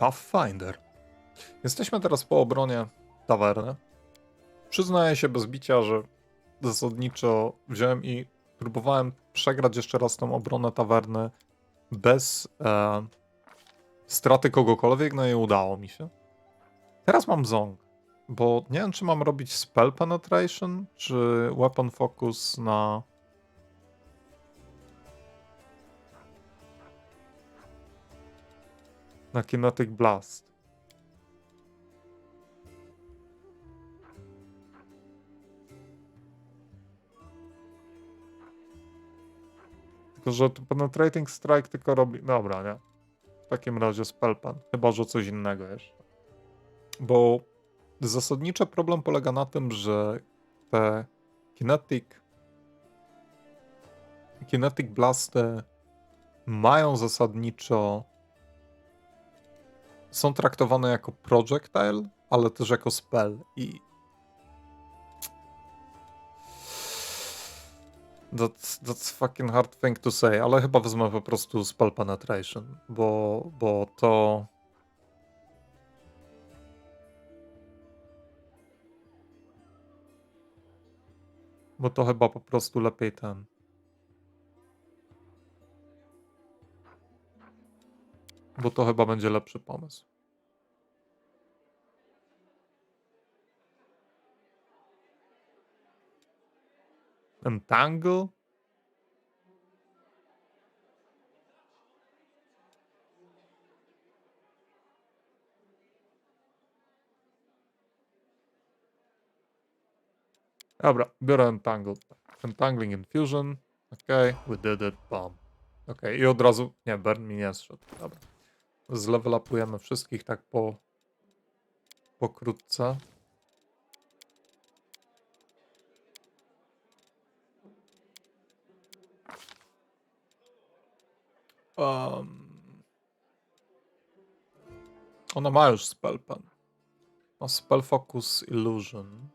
Pathfinder. Jesteśmy teraz po obronie tawerny. Przyznaję się bez bicia, że zasadniczo wziąłem i próbowałem przegrać jeszcze raz tą obronę tawerny bez straty kogokolwiek, no i udało mi się. Teraz mam ząg, bo nie wiem, czy mam robić spell penetration, czy weapon focus na kinetic blast. Tylko że to penetrating strike tylko robi... Dobra, nie? W takim razie spell pen. Chyba że coś innego jeszcze. Bo zasadniczy problem polega na tym, że te kinetic blasty mają zasadniczo, są traktowane jako projectile, ale też jako spell i that's fucking hard thing to say, ale chyba wezmę po prostu spell penetration, bo to chyba po prostu lepiej ten. Bo to chyba będzie lepszy pomysł. Entangle? Dobra, biorę Entangle. Entangling Infusion. Okej, we did it, bam. Okej, i od razu... Nie, burn mi nie zszedł. Dobra. Zlevel upujemy wszystkich tak pokrótce. Ona ma już spell pen. Ma spell focus illusion.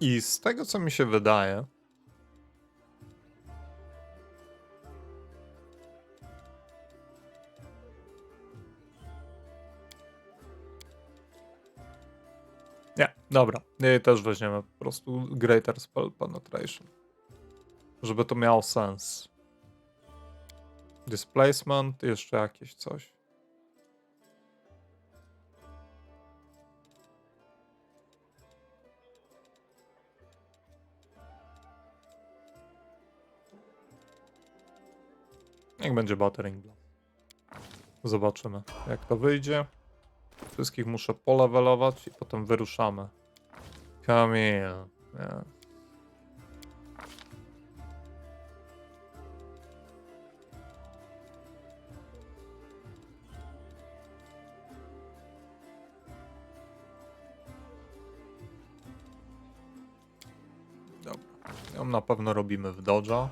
I z tego, co mi się wydaje, nie, dobra. I też weźmiemy po prostu Greater Spell Penetration. Żeby to miało sens. Displacement, jeszcze jakieś coś. Niech będzie Battering Blast. Zobaczymy, jak to wyjdzie. Wszystkich muszę polewelować i potem wyruszamy. Kamil. Nie. Dobra. Ją na pewno robimy w dodge'a.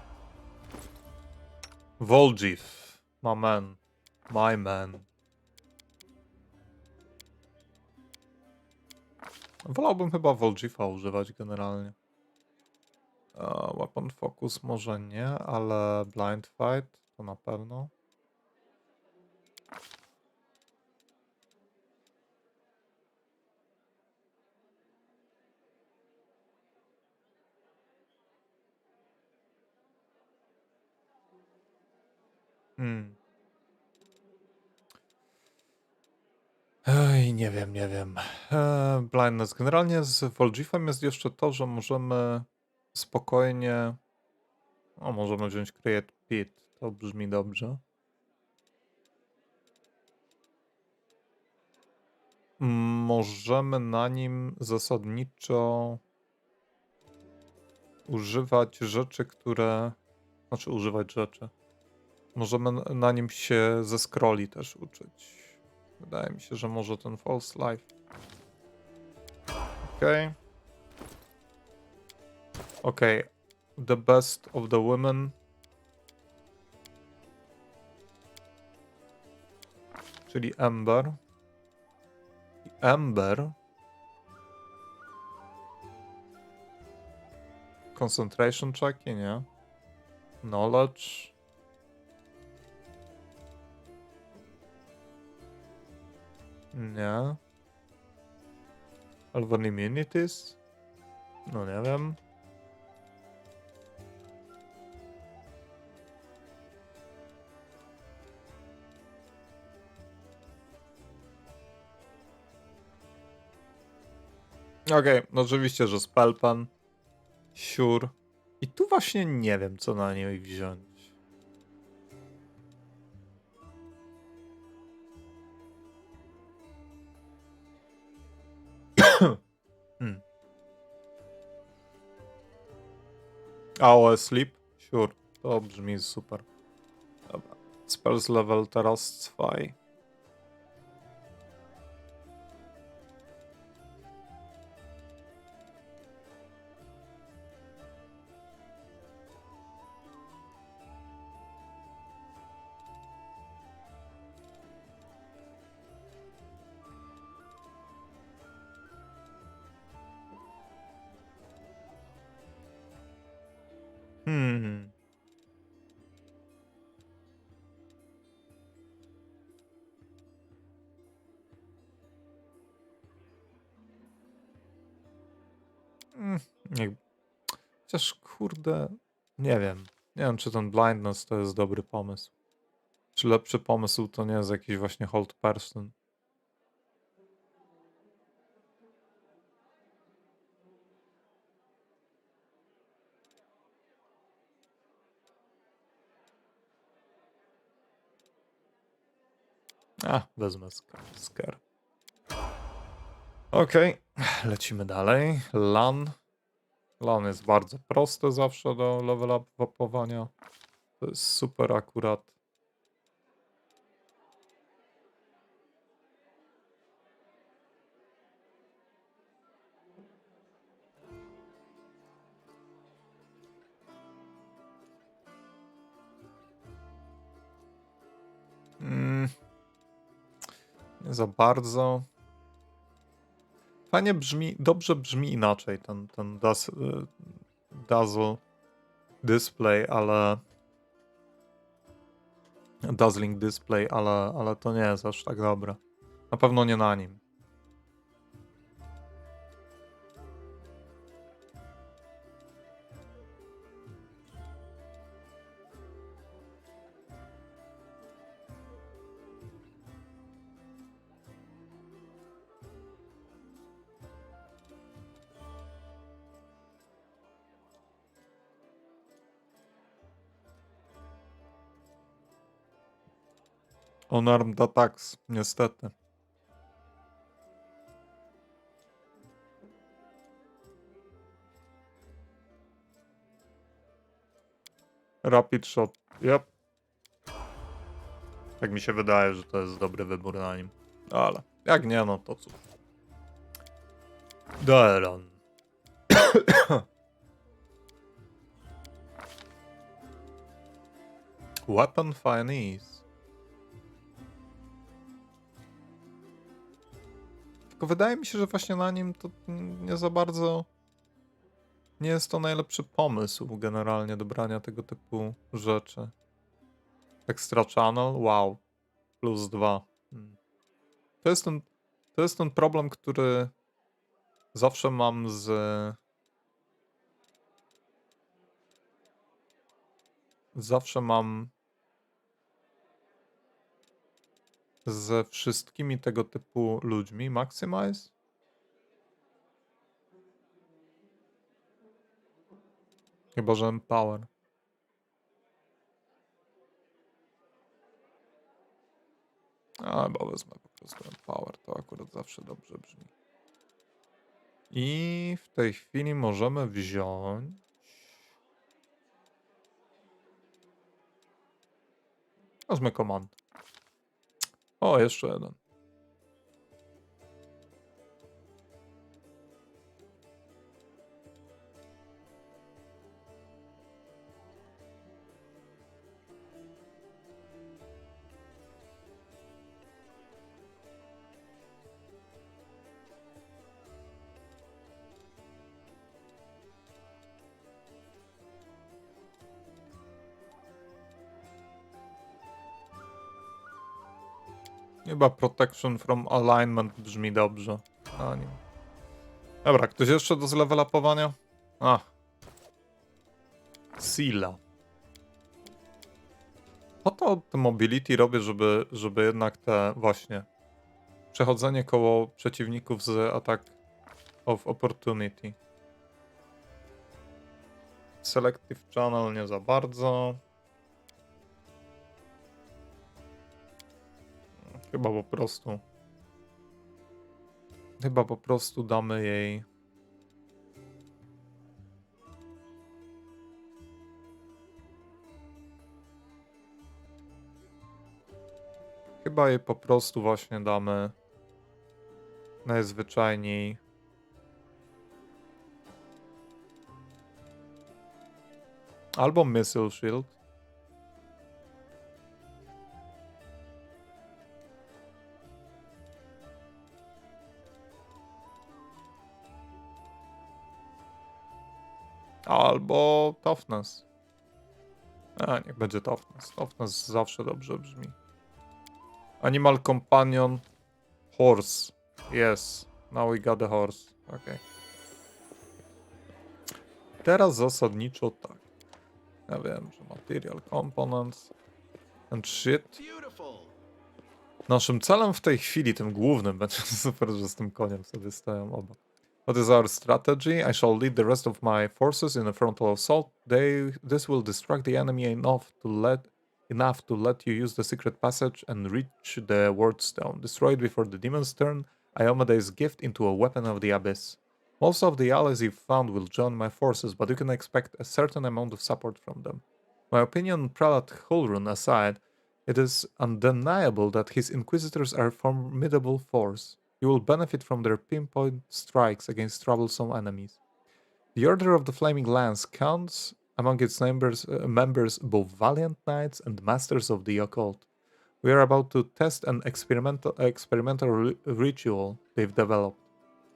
Volgif. My man. My man. Wolałbym chyba Volgifa używać generalnie. Weapon Focus może nie, ale Blind Fight to na pewno. Ej, nie wiem. Blindness. Generalnie z Volgifem jest jeszcze to, że możemy spokojnie... O, możemy wziąć Create Pit. To brzmi dobrze. Możemy na nim zasadniczo używać rzeczy, które... Znaczy używać rzeczy. Możemy na nim się ze scrolli też uczyć. Wydaje mi się, że może ten False Life. Okej. Okej. The best of the women. czyli Ember. I Ember. Concentration checki, nie? Knowledge. Nie. Albo immunities? No nie wiem. Okej, no oczywiście, że Spellpen. Sure. I tu właśnie nie wiem, co na niej wziąć. AOE Sleep? Sure. To brzmi super. Dobra. Spells level teraz 2. Hmm. Nie. Chociaż kurde, nie wiem. Nie wiem, czy ten blindness to jest dobry pomysł. Czy lepszy pomysł to nie jest jakiś właśnie hold person? Wezmę scare. Okej, lecimy dalej. LAN. LAN jest bardzo proste zawsze do level upowania. To jest super akurat. Nie za bardzo. Fajnie brzmi, dobrze brzmi inaczej ten dazzle display, ale dazzling display, ale to nie jest aż tak dobre. Na pewno nie na nim. Unarmed attacks, niestety. Rapid shot, yep. Tak mi się wydaje, że to jest dobry wybór na nim. Ale jak nie, no to cóż. Daeron. Weapon Fineese. Tylko wydaje mi się, że właśnie na nim to nie za bardzo nie jest to najlepszy pomysł generalnie do brania tego typu rzeczy. Extra Channel, wow. +2. To jest ten problem, który zawsze mam ze wszystkimi tego typu ludźmi. Maximize? Chyba, że Empower. Bo wezmę po prostu Empower. To akurat zawsze dobrze brzmi. I w tej chwili możemy wziąć... Wezmę Command. O, jeszcze jeden. Chyba protection from alignment brzmi dobrze. A nie. Dobra, ktoś jeszcze do zlevelapowania? Sila. Po to te mobility robię, żeby jednak te właśnie przechodzenie koło przeciwników z attack of opportunity. Selective channel nie za bardzo. Chyba po prostu damy jej. Chyba jej po prostu właśnie damy najzwyczajniej. Albo Missile Shield. Albo Toughness. Niech będzie Toughness. Toughness zawsze dobrze brzmi. Animal Companion. Horse. Yes. Now we got the horse. Okay. Teraz zasadniczo tak. Ja wiem, że Material Components and shit. Naszym celem w tej chwili, tym głównym, będzie super, że z tym koniem sobie stoją oba. What is our strategy? I shall lead the rest of my forces in a frontal assault. This will distract the enemy enough to let you use the secret passage and reach the ward stone. Destroy it before the demons turn Iomede's gift into a weapon of the abyss. Most of the allies you've found will join my forces, but you can expect a certain amount of support from them. My opinion on Prelate Hulrun aside, it is undeniable that his inquisitors are a formidable force. You will benefit from their pinpoint strikes against troublesome enemies. The Order of the Flaming Lance counts among its members both valiant knights and masters of the occult. We are about to test an experimental ritual they've developed.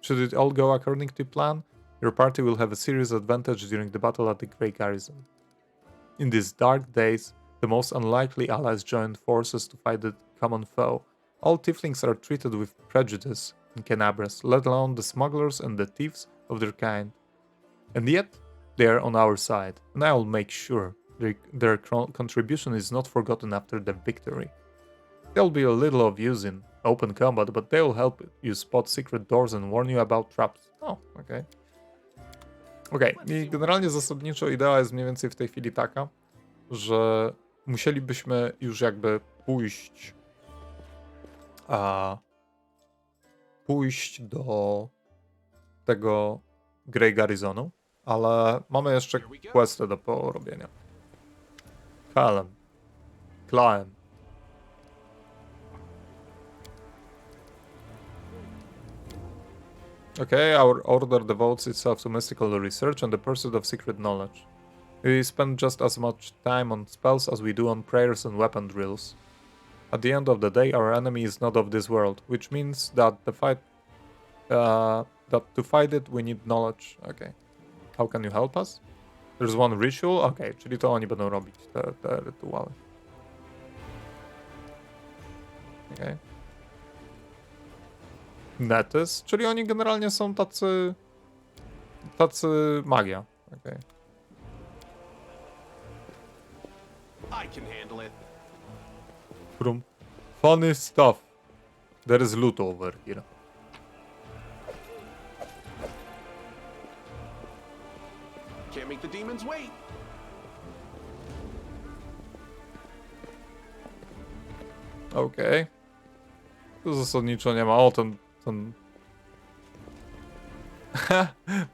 Should it all go according to plan, your party will have a serious advantage during the battle at the Grey Garrison. In these dark days, the most unlikely allies joined forces to fight the common foe. All tieflings are treated with prejudice in Canabras, let alone the smugglers and the thieves of their kind. And yet, they are on our side, and I will make sure their contribution is not forgotten after the victory. There will be a little of use in open combat, but they will help you spot secret doors and warn you about traps. Okej. Okej, i generalnie zasadniczo idea jest mniej więcej w tej chwili taka, że musielibyśmy już jakby pójść do tego Grey Garrisonu, ale mamy jeszcze questy do porobienia. Climb. Okay, our order devotes itself to mystical research and the pursuit of secret knowledge. We spend just as much time on spells as we do on prayers and weapon drills. At the end of the day, our enemy is not of this world, which means that to fight it, we need knowledge. Okay. How can you help us? There's one ritual? Okay, czyli to oni będą robić te rytuały. Okay. Netys, czyli oni generalnie są tacy magia. Okay. I can handle it. From funny stuff. There is loot over here. Can't make the demons wait. Okej. Tu zasadniczo nie ma. O, ten...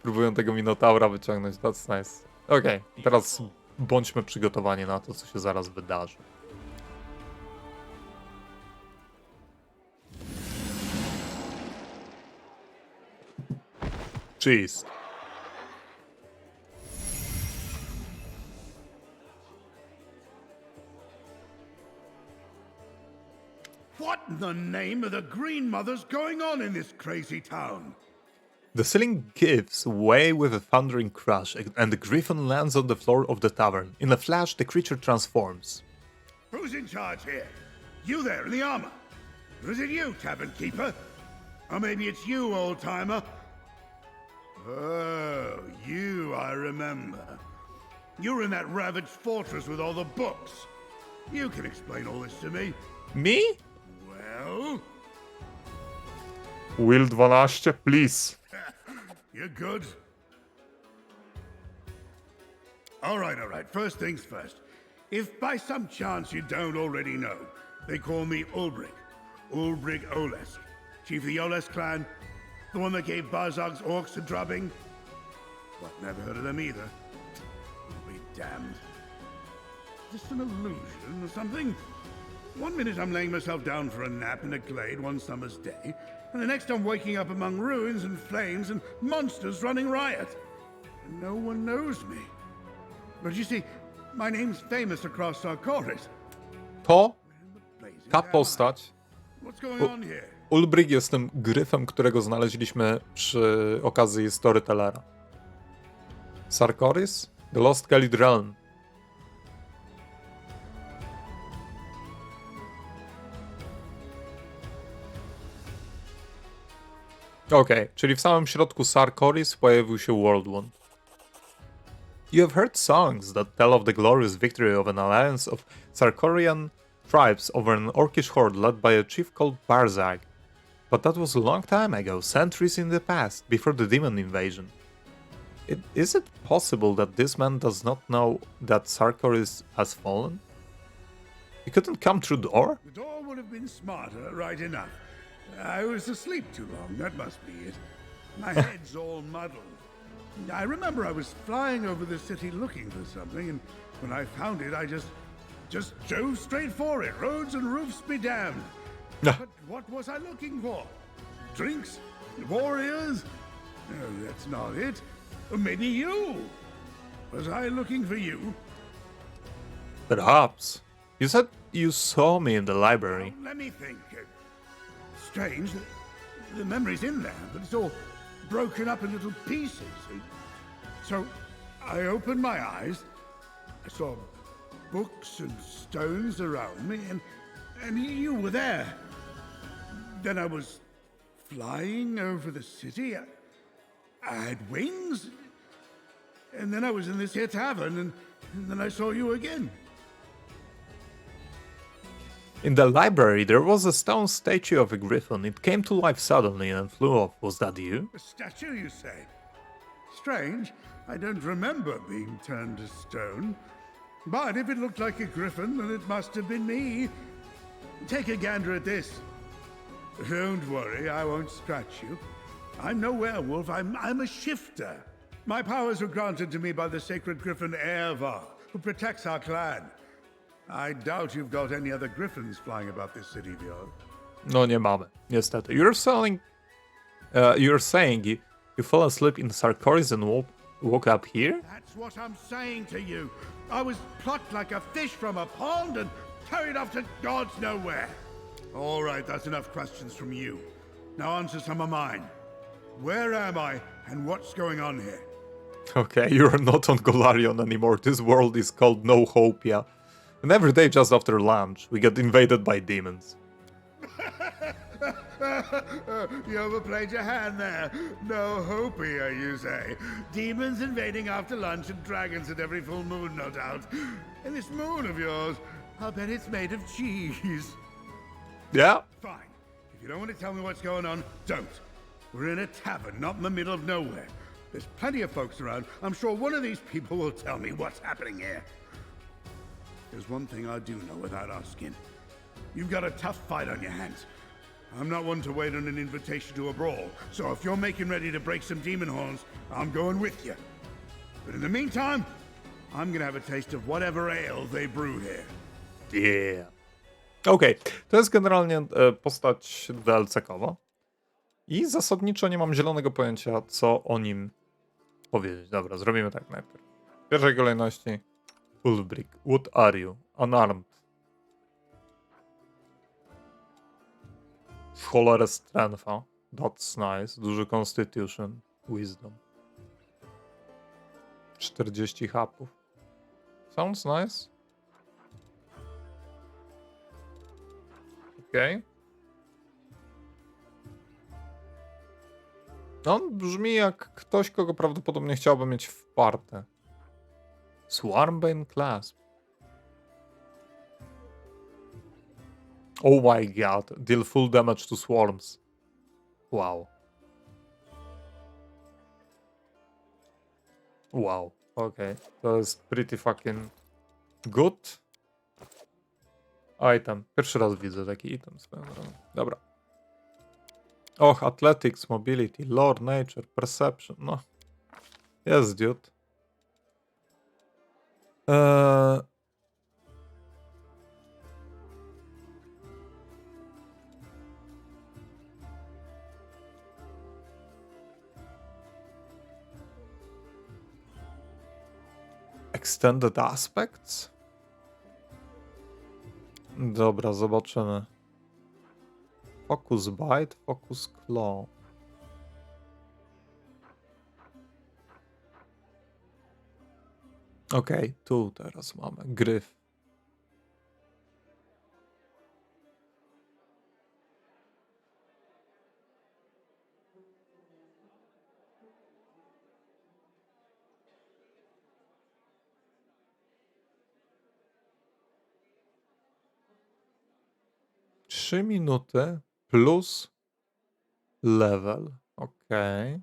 Próbują tego Minotaura wyciągnąć. That's nice. Okej, teraz bądźmy przygotowani na to, co się zaraz wydarzy. Cheese. What in the name of the Green Mother's going on in this crazy town? The ceiling gives way with a thundering crash, and the griffin lands on the floor of the tavern. In a flash, the creature transforms. Who's in charge here? You there in the armor? Or is it you, tavern keeper? Or maybe it's you, old-timer? Oh, you, I remember. You were in that ravaged fortress with all the books. You can explain all this to me. Me? Well, Will 12, please. you're good. All right. First things first. If by some chance you don't already know, they call me Ulbric. Ulbric Olesk. Chief of the Olesk clan. The one that gave Barzog's orcs a drubbing. What, never heard of them either? I'll be damned. Is this an illusion or something? One minute I'm laying myself down for a nap in a glade one summer's day, and the next I'm waking up among ruins and flames and monsters running riot. And no one knows me. But you see, my name's famous across Sarkoris. To Blazing ta hell. postać. What's going on here? Ulbrich jest tym gryfem, którego znaleźliśmy przy okazji Storytellera. Sarkoris? The Lost Gelid Realm. Okej, czyli w samym środku Sarkoris pojawił się World One. You have heard songs that tell of the glorious victory of an alliance of Sarkorian tribes over an orcish horde led by a chief called Barzag. But that was a long time ago, centuries in the past, before the demon invasion. Is it possible that this man does not know that Sarkoris has fallen? He couldn't come through the door? The door would have been smarter, right enough. I was asleep too long, that must be it. My head's all muddled. I remember I was flying over the city looking for something, and when I found it, I just drove straight for it. Roads and roofs be damned. But what was I looking for? Drinks? Warriors? No, that's not it. Or maybe you. Was I looking for you? Perhaps. You said you saw me in the library. Let me think. Strange. The memory's in there, but it's all broken up in little pieces. So I opened my eyes. I saw books and stones around me, and you were there. Then I was flying over the city. I had wings. And then I was in this here tavern, and then I saw you again. In the library, there was a stone statue of a griffin. It came to life suddenly and flew off. Was that you? A statue, you say? Strange. I don't remember being turned to stone. But if it looked like a griffin, then it must have been me. Take a gander at this. Don't worry, I won't scratch you. I'm no werewolf, I'm a shifter. My powers were granted to me by the sacred griffin Ervar, who protects our clan. I doubt you've got any other griffins flying about this city of yours. No, nie mamy, niestety. You're saying you fell asleep in Sarkoris and woke up here? That's what I'm saying to you. I was plucked like a fish from a pond and carried off to God's nowhere. All right, that's enough questions from you. Now answer some of mine. Where am I, and what's going on here? Okay, you're not on Golarion anymore. This world is called No Hopia. And every day just after lunch, we get invaded by demons. You overplayed your hand there. No hopia, you say. Demons invading after lunch and dragons at every full moon, no doubt. And this moon of yours, I'll bet it's made of cheese. Yeah? Fine. If you don't want to tell me what's going on, don't. We're in a tavern, not in the middle of nowhere. There's plenty of folks around. I'm sure one of these people will tell me what's happening here. There's one thing I do know without asking. You've got a tough fight on your hands. I'm not one to wait on an invitation to a brawl, so if you're making ready to break some demon horns, I'm going with you. But in the meantime, I'm gonna have a taste of whatever ale they brew here. Yeah. Okej, to jest generalnie postać DLC-kowa. I zasadniczo nie mam zielonego pojęcia, co o nim powiedzieć. Dobra, zrobimy tak najpierw. W pierwszej kolejności Ulbrich. What are you? Unarmed. W cholerę strengtha. That's nice. Duży constitution. Wisdom. 40 hapów. Sounds nice. Okej. On brzmi jak ktoś, kogo prawdopodobnie chciałbym mieć w partę. Swarmbane Clasp. Oh my god. Deal full damage to swarms. Wow. Wow. Okej. To jest pretty fucking good. Item. Pierwszy raz widzę taki item swoją drogą. Dobra. Och, Athletics, Mobility, Lore, Nature, Perception. No. Jest, dude. Eee... Extended Aspects? Dobra, zobaczymy. Focus Bite, Focus Claw. Okej, tu teraz mamy gryf. Trzy minuty plus level. Okej.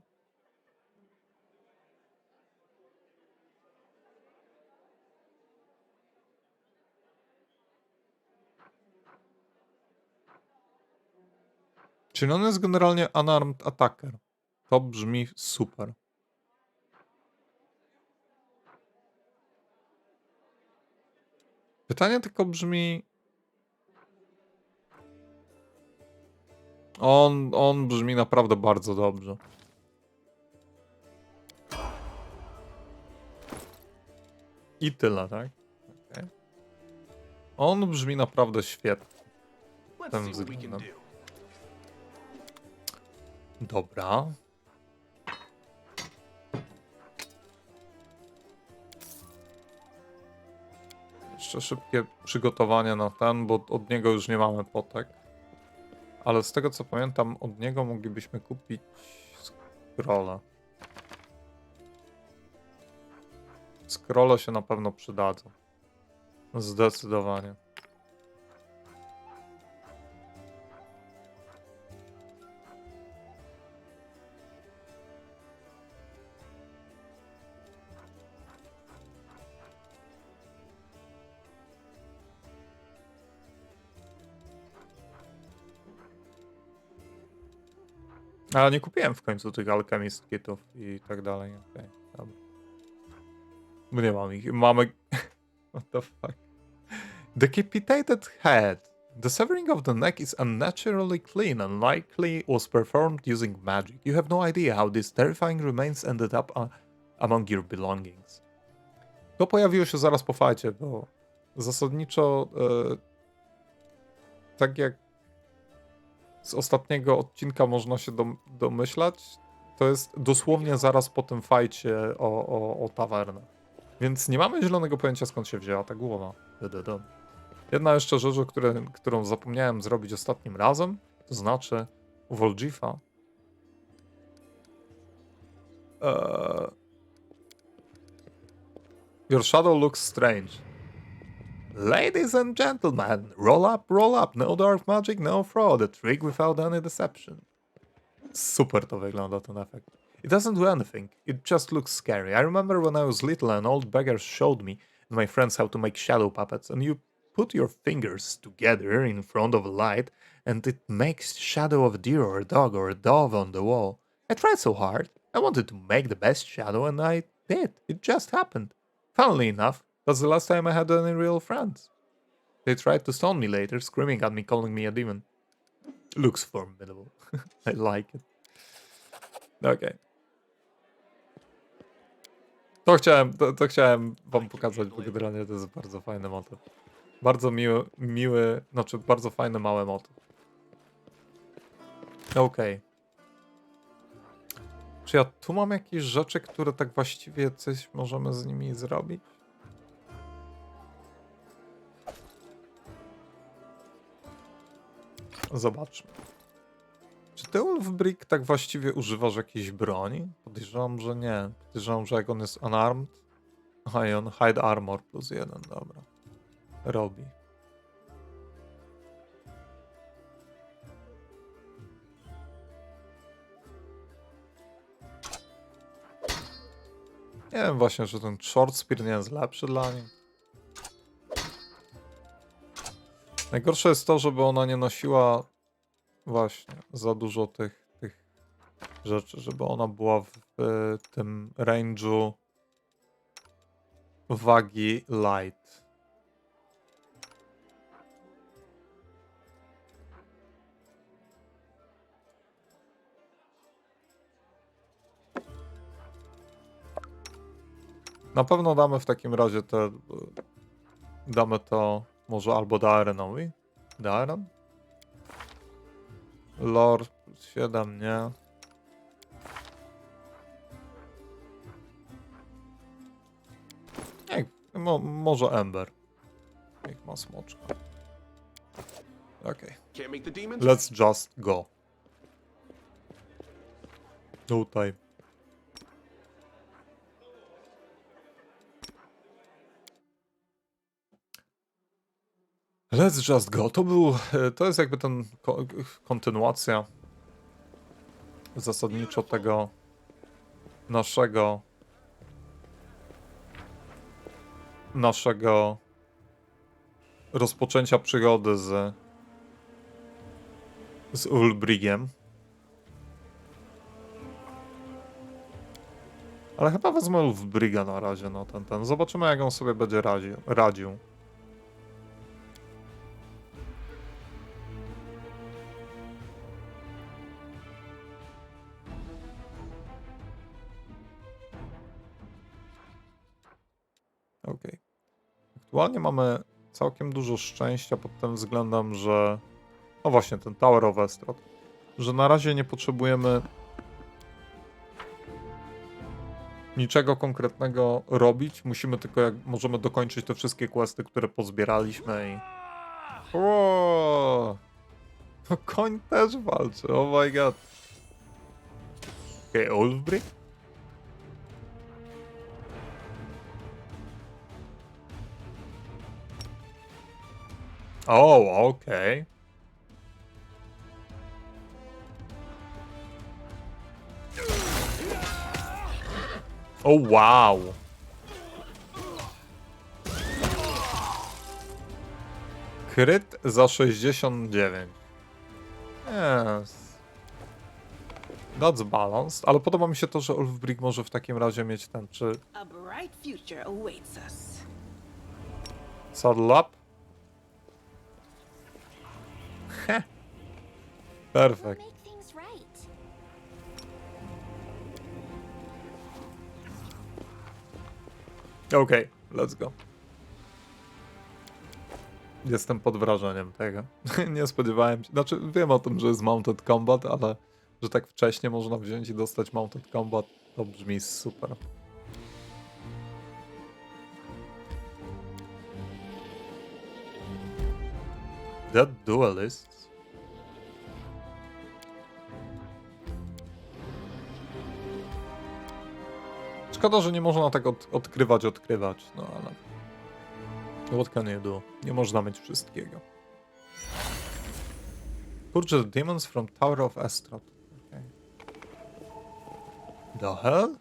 Czyli on jest generalnie unarmed attacker. To brzmi super. Pytanie tylko brzmi... On brzmi naprawdę bardzo dobrze. I tyle, tak? Okay. On brzmi naprawdę świetnie. Let's Tym see what we can względem. do. Dobra. Jeszcze szybkie przygotowanie na ten, bo od niego już nie mamy potek. Ale z tego co pamiętam, od niego moglibyśmy kupić scrolle. Scrolle się na pewno przydadzą. Zdecydowanie. Ale nie kupiłem w końcu tych Alchemist kitów i tak dalej. Okay, dobra. Bo nie mam ich. Mamy... What the fuck? Decapitated head. The severing of the neck is unnaturally clean and likely was performed using magic. You have no idea how these terrifying remains ended up among your belongings. To pojawiło się zaraz po fajcie, bo zasadniczo tak jak z ostatniego odcinka można się domyślać, to jest dosłownie zaraz po tym fajcie o tawernę. Więc nie mamy zielonego pojęcia, skąd się wzięła ta głowa. Jedna jeszcze rzecz, którą zapomniałem zrobić ostatnim razem, to znaczy u Volgifa Your shadow looks strange. Ladies and gentlemen, roll up, no dark magic, no fraud, a trick without any deception. Super to wygląda ten efekt. It doesn't do anything, it just looks scary. I remember when I was little an old beggar showed me and my friends how to make shadow puppets, and you put your fingers together in front of a light and it makes shadow of a deer or a dog or a dove on the wall. I tried so hard. I wanted to make the best shadow and I did. It just happened. Funnily enough, that's the last time I had any real friends. They tried to stone me later, screaming at me, calling me a demon. Looks formidable. I like it. Okay. To chciałem wam pokazać, bo generalnie to jest bardzo fajny motyw. Bardzo miły, znaczy bardzo fajny, mały motyw. Okej. Czy ja tu mam jakieś rzeczy, które tak właściwie coś możemy z nimi zrobić? Zobaczmy. Czy ty Ulfbrick tak właściwie używasz jakiejś broni? Podejrzewam, że nie. Podejrzewam, że jak on jest unarmed... Aha, i on hide armor +1, dobra. Robi. Nie wiem właśnie, że ten short spear nie jest lepszy dla niej. Najgorsze jest to, żeby ona nie nosiła właśnie za dużo tych rzeczy, żeby ona była w tym range'u wagi light. Na pewno damy w takim razie te... Damy to może albo Daarenowi? Daaren? Lore 7, nie. Nie, może Ember. Niech ma smoczka. Okej. Can't make the demons Let's just go. Tutaj. Let's just go. To jest jakby ten kontynuacja zasadniczo tego naszego rozpoczęcia przygody z Ulbrigiem. Ale chyba wezmę Ulfbriga na razie, no ten. Zobaczymy, jak on sobie będzie radził. Okej. Aktualnie mamy całkiem dużo szczęścia pod tym względem, że... No właśnie, ten Tower of Estrod. Że na razie nie potrzebujemy niczego konkretnego robić. Musimy tylko, jak możemy dokończyć te wszystkie questy, które pozbieraliśmy i... Wow! No koń też walczy, oh my god. Okej, Ulfbrick? O, okej. O, wow. Kryt za 69. Yes. That's balanced. Ale podoba mi się to, że Ulfbrick może w takim razie mieć ten, czy... A bright future awaits us. Saddle up? Heh. Perfekt. Make things right. Okej, let's go. Jestem pod wrażeniem tego. Nie spodziewałem się. Znaczy, wiem o tym, że jest Mounted Combat, ale że tak wcześnie można wziąć i dostać Mounted Combat, to brzmi super. Dead Duelists? Szkoda, że nie można tak odkrywać, no ale... What can you do? Nie można mieć wszystkiego. Kurczę, the demons from Tower of Estrod. Okay. The hell?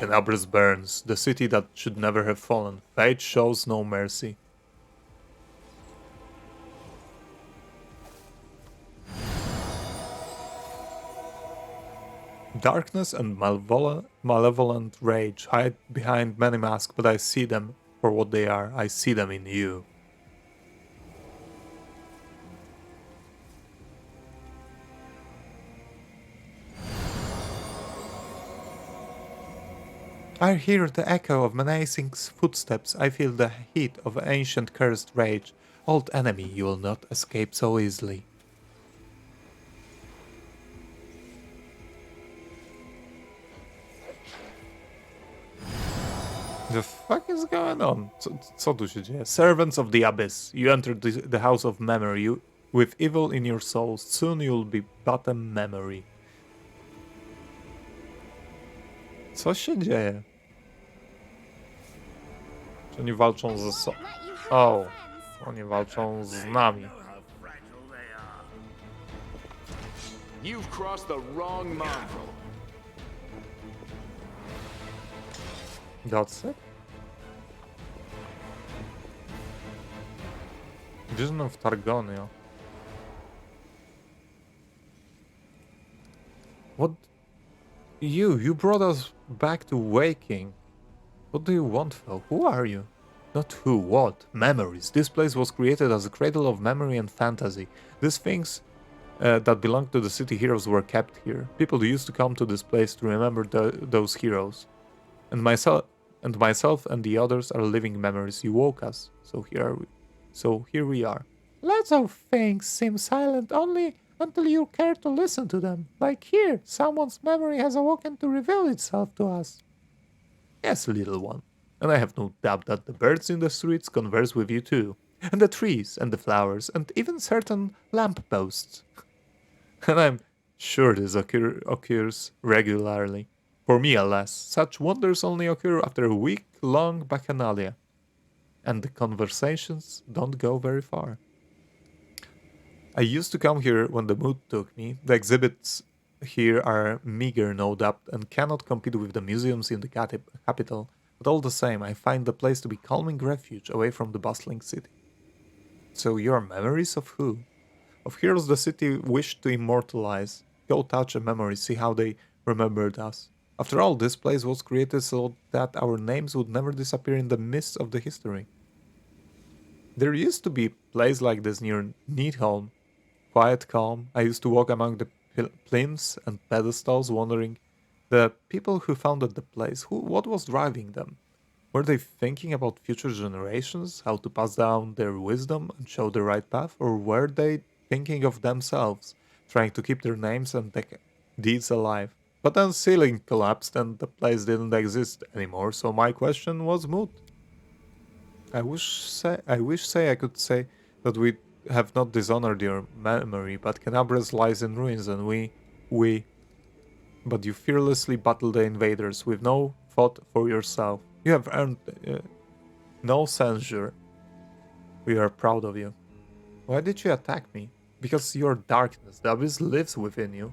Canabras burns, the city that should never have fallen. Fate shows no mercy. Darkness and malevolent rage hide behind many masks, but I see them for what they are. I see them in you. I hear the echo of menacing footsteps. I feel the heat of ancient cursed rage. Old enemy, you will not escape so easily. The fuck is going on? Co tu się dzieje? Servants of the Abyss, you entered the house of memory. With evil in your souls, soon you'll be but a memory. Co się dzieje? Czy oni walczą ze sobą? O, oni walczą z nami. You've crossed the wrong mongrel. That's it? Vision of Targonia. What? You brought us back to waking. What do you want, though? Who are you? Not who, what? Memories. This place was created as a cradle of memory and fantasy. These things that belonged to the city heroes were kept here. People used to come to this place to remember those heroes. And myself and the others are living memories. You woke us, so here we are. Lots of things seem silent only until you care to listen to them. Like here, someone's memory has awoken to reveal itself to us. Yes, little one. And I have no doubt that the birds in the streets converse with you too. And the trees, and the flowers, and even certain lampposts. And I'm sure this occurs regularly. For me, alas, such wonders only occur after a week-long bacchanalia. And the conversations don't go very far. I used to come here when the mood took me. The exhibits here are meager, no doubt, and cannot compete with the museums in the capital, but all the same, I find the place to be calming refuge away from the bustling city. So your memories of who? Of heroes the city wished to immortalize. Go touch a memory, see how they remembered us. After all, this place was created so that our names would never disappear in the mists of the history. There used to be a place like this near Needholm. Quiet, calm. I used to walk among the plinths and pedestals, wondering the people who founded the place, what was driving them? Were they thinking about future generations, how to pass down their wisdom and show the right path, or were they thinking of themselves, trying to keep their names and deeds alive? But then ceiling collapsed and the place didn't exist anymore, so my question was moot. I wish I could say that we have not dishonored your memory, but Canabres lies in ruins, and but you fearlessly battle the invaders with no thought for yourself. You have earned no censure. We are proud of you. Why did you attack me? Because your darkness, the abyss lives within you,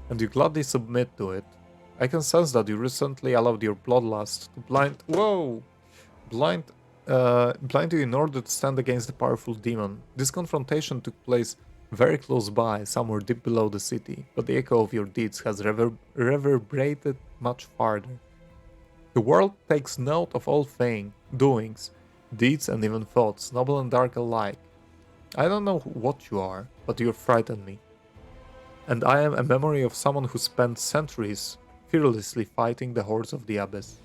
and you gladly submit to it. I can sense that you recently allowed your bloodlust to blind you in order to stand against the powerful demon. This confrontation took place very close by, somewhere deep below the city, but the echo of your deeds has reverberated much farther. The world takes note of all doings, deeds and even thoughts, noble and dark alike. I don't know what you are, but you frighten me. And I am a memory of someone who spent centuries fearlessly fighting the hordes of the abyss.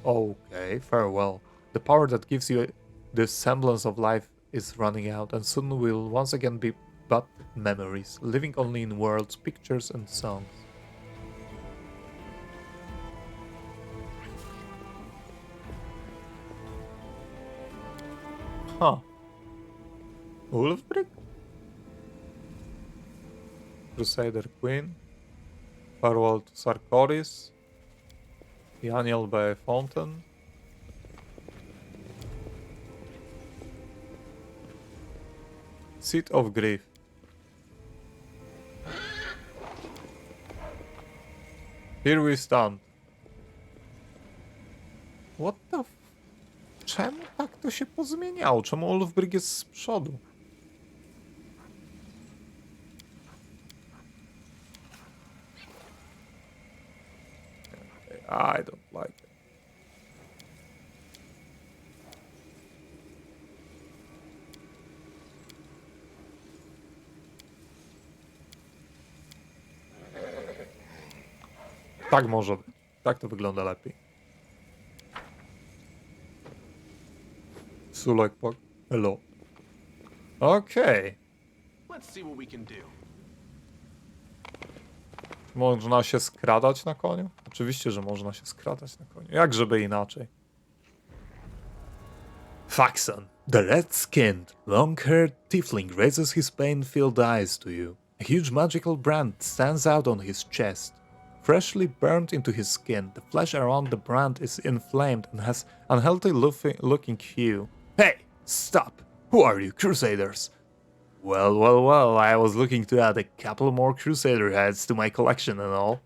Okay, farewell. The power that gives you this semblance of life is running out, and soon will once again be but memories, living only in worlds, pictures and songs. Huh. Ulfbrick? Crusader Queen. Farewell to Sarkoris. Daniel by Fountain. Seat of Grief. Here we stand. What the f... Czemu tak to się pozmieniało? Czemu Ulfbrick jest z przodu? I don't like it. Tak może być. Tak to wygląda lepiej. Sulek pak. Hello. Okej. Let's see what we can do. Można się skradać na koniu? Oczywiście, że można się skradać na koniu. Jak żeby inaczej. Faxon. The red-skinned, long-haired tiefling raises his pain-filled eyes to you. A huge magical brand stands out on his chest. Freshly burned into his skin, the flesh around the brand is inflamed and has unhealthy-looking hue. Hey, stop! Who are you, Crusaders? Well, I was looking to add a couple more Crusader heads to my collection and all.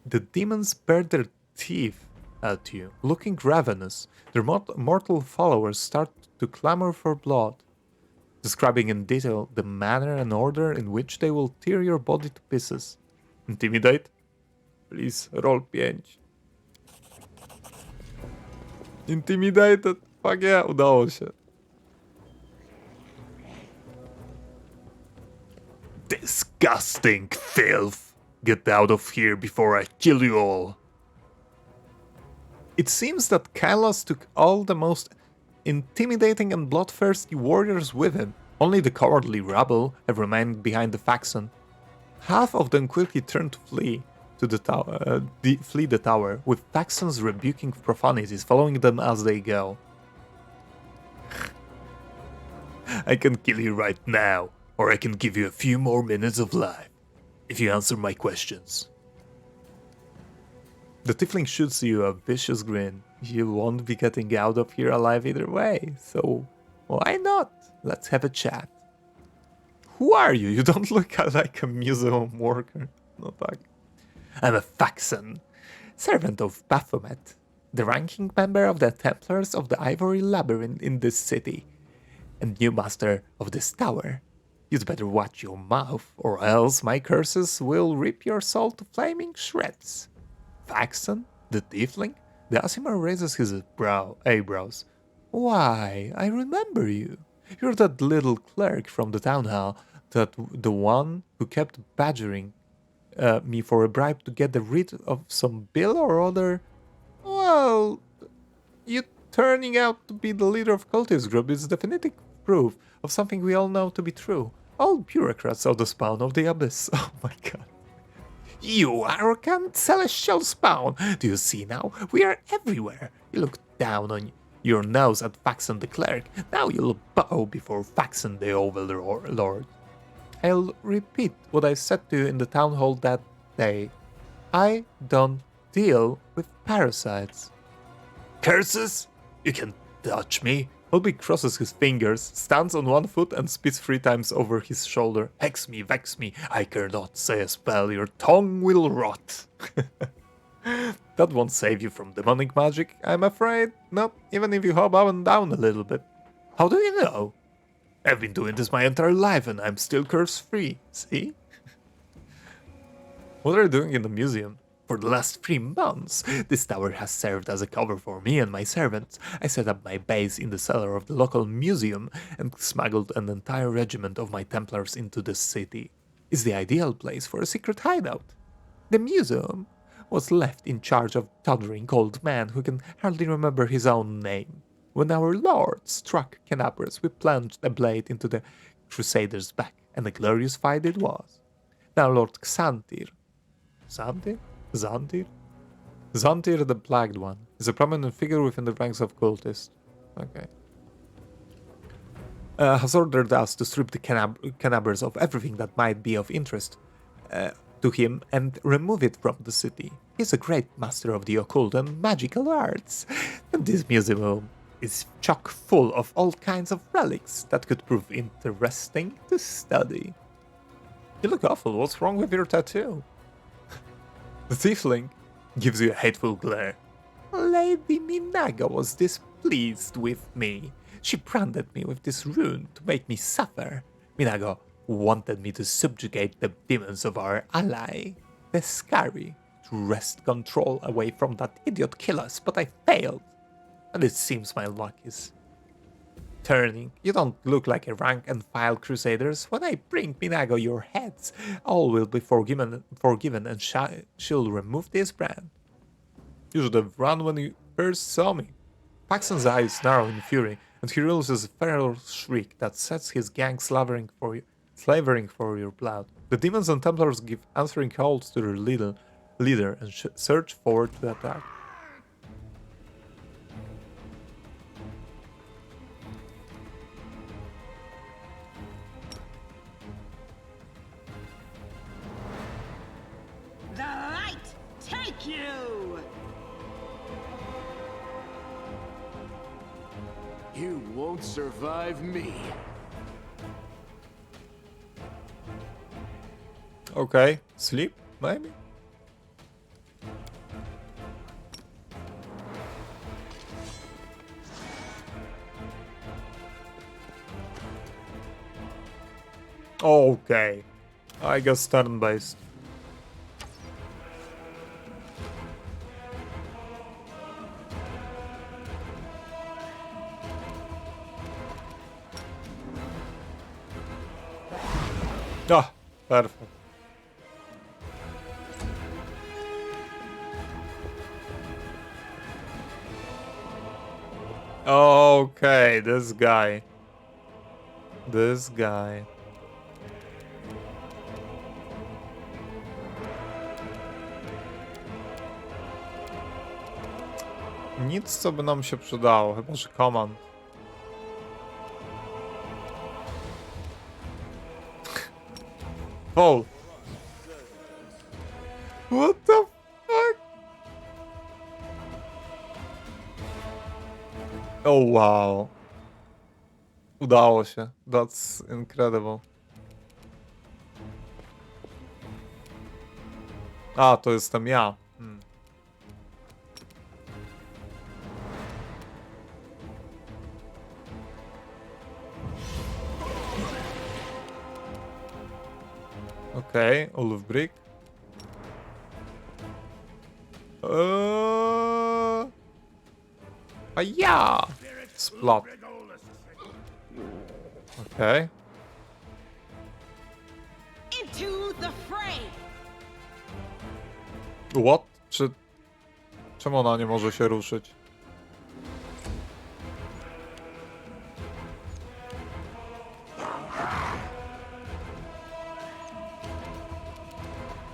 The demons bare their teeth at you, looking ravenous. Their mortal followers start to clamor for blood, describing in detail the manner and order in which they will tear your body to pieces. Intimidate? Please, roll 5. Intimidated. Fuck yeah, udało się. Disgusting filth! Get out of here before I kill you all! It seems that Kailas took all the most intimidating and bloodthirsty warriors with him. Only the cowardly rabble have remained behind the faction. Half of them quickly turned to flee to the tower, with factions rebuking profanities following them as they go. I can kill you right now, or I can give you a few more minutes of life, if you answer my questions. The tiefling shoots you a vicious grin. You won't be getting out of here alive either way, so why not? Let's have a chat. Who are you? You don't look like a museum worker. No tak. I'm a Faxon, servant of Baphomet, the ranking member of the Templars of the Ivory Labyrinth in this city, and new master of this tower. You'd better watch your mouth, or else my curses will rip your soul to flaming shreds. Faxon? The tiefling? The Asimar raises his eyebrows. Why, I remember you. You're that little clerk from the town hall, the one who kept badgering me for a bribe to get rid of some bill or other. Well, you turning out to be the leader of cultist group is definitive proof of something we all know to be true. All bureaucrats are the spawn of the abyss. Oh my god. You arrogant celestial spawn! Do you see now? We are everywhere. You look down on your nose at Faxon the cleric. Now you'll bow before Faxon the overlord. I'll repeat what I said to you in the town hall that day. I don't deal with parasites. Curses? You can touch me. Holby crosses his fingers, stands on one foot and spits 3 times over his shoulder. Hex me, vex me, I care not say a spell, your tongue will rot. That won't save you from demonic magic, I'm afraid. Not even if you hop up and down a little bit. How do you know? I've been doing this my entire life and I'm still curse-free, see? What are you doing in the museum? For the last 3 months, this tower has served as a cover for me and my servants. I set up my base in the cellar of the local museum and smuggled an entire regiment of my Templars into the city. It's the ideal place for a secret hideout. The museum was left in charge of a tottering old man who can hardly remember his own name. When our lord struck Canabras, we plunged a blade into the Crusader's back, and a glorious fight it was. Now Lord Xantir Xantir the Plagued One is a prominent figure within the ranks of cultists. Okay. Has ordered us to strip the Canabras of everything that might be of interest to him and remove it from the city. He's a great master of the occult and magical arts, and this museum is chock full of all kinds of relics that could prove interesting to study. You look awful, what's wrong with your tattoo? The tiefling gives you a hateful glare. Lady Minaga was displeased with me. She branded me with this rune to make me suffer. Minaga wanted me to subjugate the demons of our ally, the Scary, to wrest control away from that idiot Killas, but I failed. And it seems my luck is turning. You don't look like a rank and file crusaders. When I bring Minago your heads, all will be forgiven and she'll remove this brand. You should have run when you first saw me. Paxton's eyes narrow in fury, and he releases a feral shriek that sets his gang slavering for your blood. The demons and Templars give answering calls to their leader and surge forward to attack. won't survive me. Okay, sleep, maybe? Okay, I guess turn-based. Ah, perfect. Okay, this guy. This guy. Nic, co by nam się przydało, chyba że command. Fall. What the fuck? Oh wow. Udało się. That's incredible. A, to jestem ja. Okej, Olive Brick. A ja! Splat. Okej. Into the fray! What? Czemu ona nie może się ruszyć?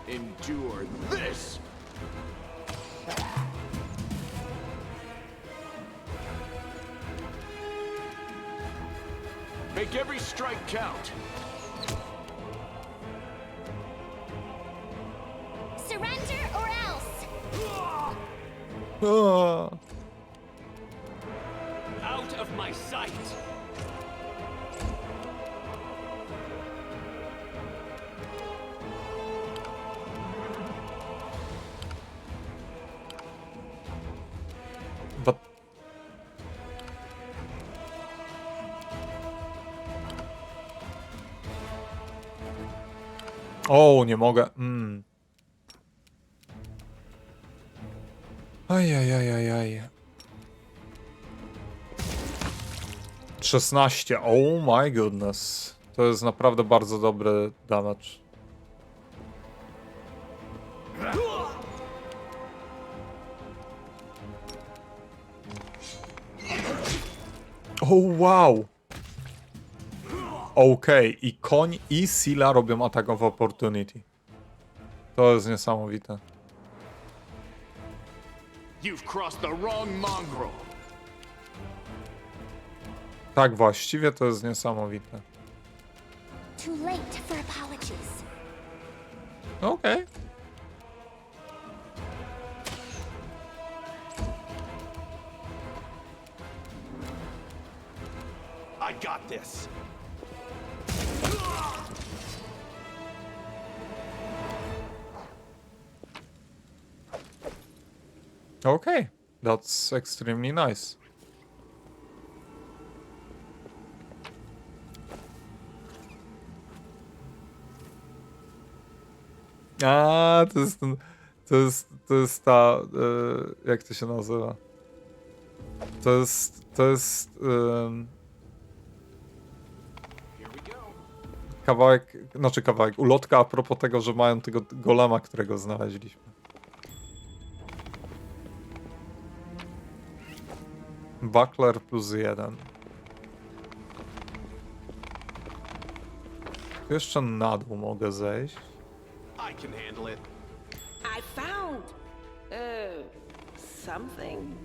Endure this! Make every strike count. Surrender or else! Ah. Out of my sight! But... O, nie mogę. Ajajajajaj. 16. Oh my goodness. To jest naprawdę bardzo dobry damage. Oh wow. Okej, i koń i Sila robią attack of opportunity. To jest niesamowite. You've crossed the wrong mongrel. Tak, właściwie to jest niesamowite. Too late for apologies. Okej. I got this. Okay, that's extremely nice. A, to jest ten, to jest ta, jak to się nazywa? To jest kawałek, znaczy kawałek, ulotka a propos tego, że mają tego golema, którego znaleźliśmy. Buckler +1. Tu jeszcze na dół mogę zejść. I can handle it. I found, something.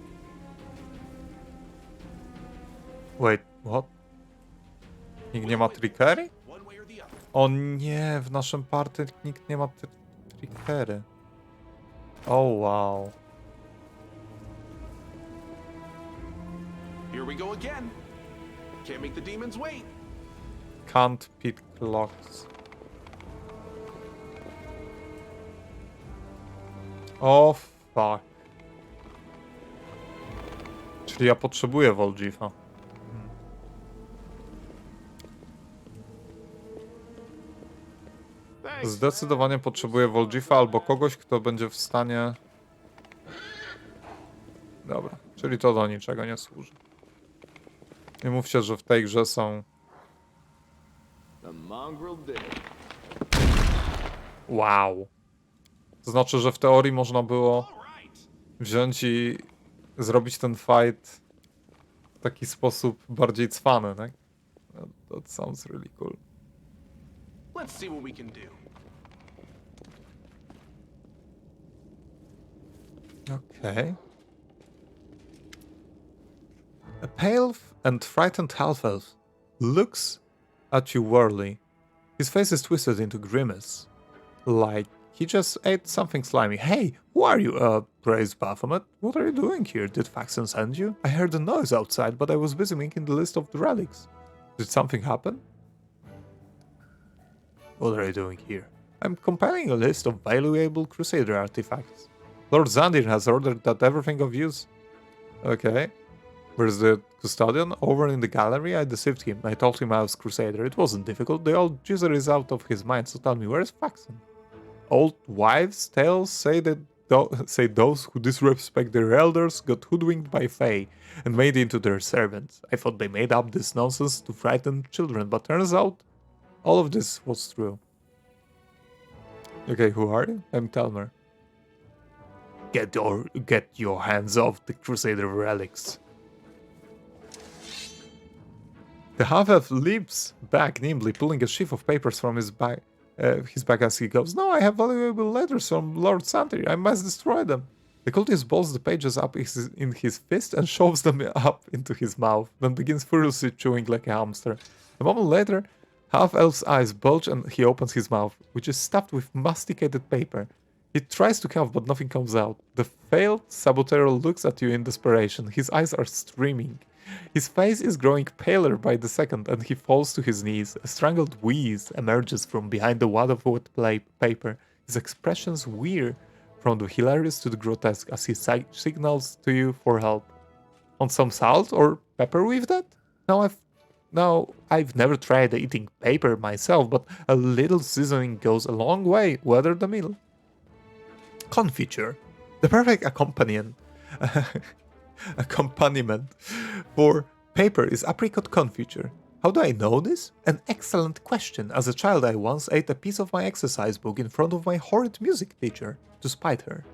Wait, what? Nikt nie ma trickery? One way or the other. O nie, w naszym party nikt nie ma trickery. Oh wow. Here we go again. Can't make the demons wait. Can't pit clocks. O fuck. Czyli ja potrzebuję Volgifa. Thanks. Zdecydowanie potrzebuję Volgifa albo kogoś, kto będzie w stanie... Dobra, czyli to do niczego nie służy. Nie mówcie, że w tej grze są... The mongrel did. Wow. To znaczy, że w teorii można było All right. wziąć i zrobić ten fight w taki sposób bardziej cwany, tak? That sounds really cool. Let's see what we can do. Okay. A pale and frightened half-elf looks at you warily. His face is twisted into grimace, like he just ate something slimy. Hey, who are you, praised Baphomet? What are you doing here? Did Faxon send you? I heard a noise outside, but I was busy making the list of the relics. Did something happen? What are you doing here? I'm compiling a list of valuable Crusader artifacts. Lord Zandir has ordered that everything of use... Okay. Where's the custodian? Over in the gallery? I deceived him. I told him I was Crusader. It wasn't difficult. The old user is out of his mind, so tell me, where's Faxon? Old wives' tales say that say those who disrespect their elders got hoodwinked by Fae and made into their servants. I thought they made up this nonsense to frighten children, but turns out all of this was true. Okay, who are you? I'm Telmer. Get your hands off the Crusader relics. The half-elf leaps back nimbly, pulling a sheaf of papers from his bag as he goes. No, I have valuable letters from Lord Santry. I must destroy them. The cultist balls the pages up in his fist and shoves them up into his mouth, then begins furiously chewing like a hamster. A moment later, half-elf's eyes bulge and he opens his mouth, which is stuffed with masticated paper. He tries to cough, but nothing comes out. The failed saboteur looks at you in desperation. His eyes are streaming. His face is growing paler by the second, and he falls to his knees. A strangled wheeze emerges from behind the wad of wet paper. His expressions veer from the hilarious to the grotesque as he signals to you for help. Want some salt or pepper with that? Now, I've never tried eating paper myself, but a little seasoning goes a long way. Weather the meal. Confiture. The perfect accompaniment for paper is apricot confiture. How do I know this? An excellent question. As a child, I once ate a piece of my exercise book in front of my horrid music teacher to spite her.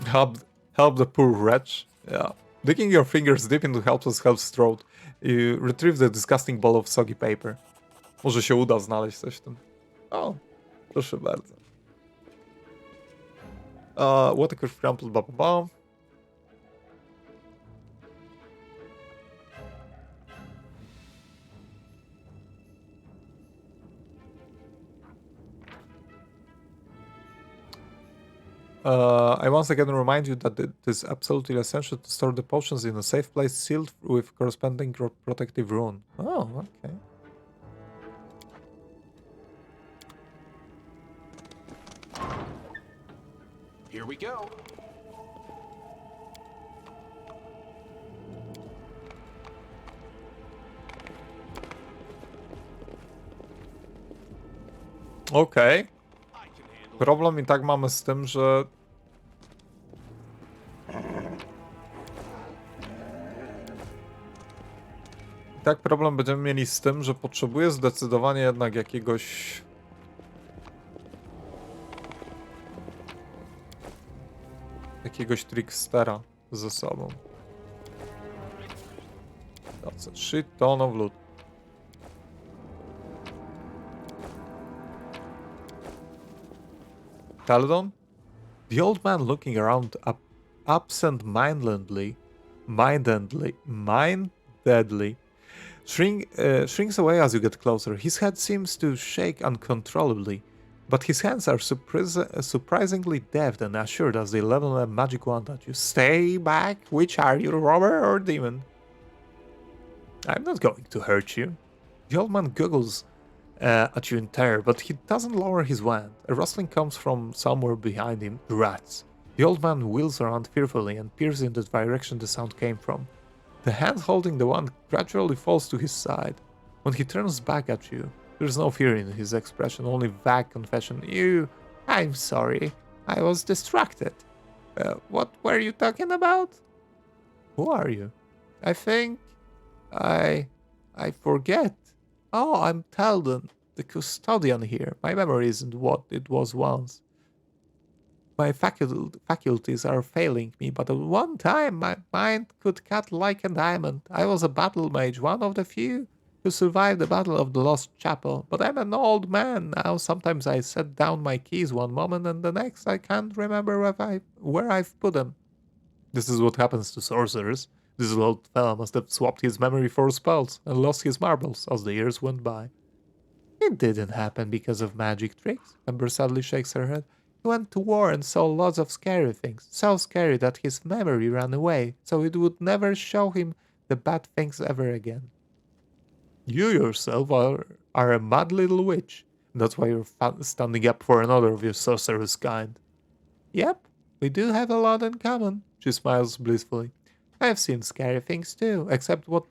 Help the poor wretch. Yeah. Digging your fingers deep into helpless help's throat, you retrieve the disgusting ball of soggy paper. Może się uda znaleźć coś w tym. O, proszę bardzo. Watercurve crumpled, blah blah blah. I once again remind you that it is absolutely essential to store the potions in a safe place sealed with corresponding protective rune. Oh, okay. Here we go. Okej. I can handle it. Problem i tak mamy z tym, że... I tak problem będziemy mieli z tym, że potrzebuję zdecydowanie jednak jakiegoś... trickstera ze sobą. That's a shit ton of loot. Taladon? The old man looking around absent-mindedly shrinks away as you get closer. His head seems to shake uncontrollably. But his hands are surprisingly deft and assured as they level a magic wand at you. Stay back! Which are you, robber or demon? I'm not going to hurt you. The old man goggles at you in terror, but he doesn't lower his wand. A rustling comes from somewhere behind him. Rats. The old man wheels around fearfully and peers in the direction the sound came from. The hand holding the wand gradually falls to his side. When he turns back at you, there's no fear in his expression, only vague confession. I'm sorry. I was distracted. What were you talking about? Who are you? I think... I forget. Oh, I'm Talden, the custodian here. My memory isn't what it was once. My faculties are failing me, but at one time my mind could cut like a diamond. I was a battle mage, one of the few who survived the Battle of the Lost Chapel. But I'm an old man now. Sometimes I set down my keys one moment and the next I can't remember where I've put them. This is what happens to sorcerers. This old fellow must have swapped his memory for spells and lost his marbles as the years went by. It didn't happen because of magic tricks. Ember sadly shakes her head. He went to war and saw lots of scary things. So scary that his memory ran away, so it would never show him the bad things ever again. You yourself are a mad little witch. That's why you're standing up for another of your sorcerer's kind. Yep, we do have a lot in common. She smiles blissfully. I've seen scary things too, except what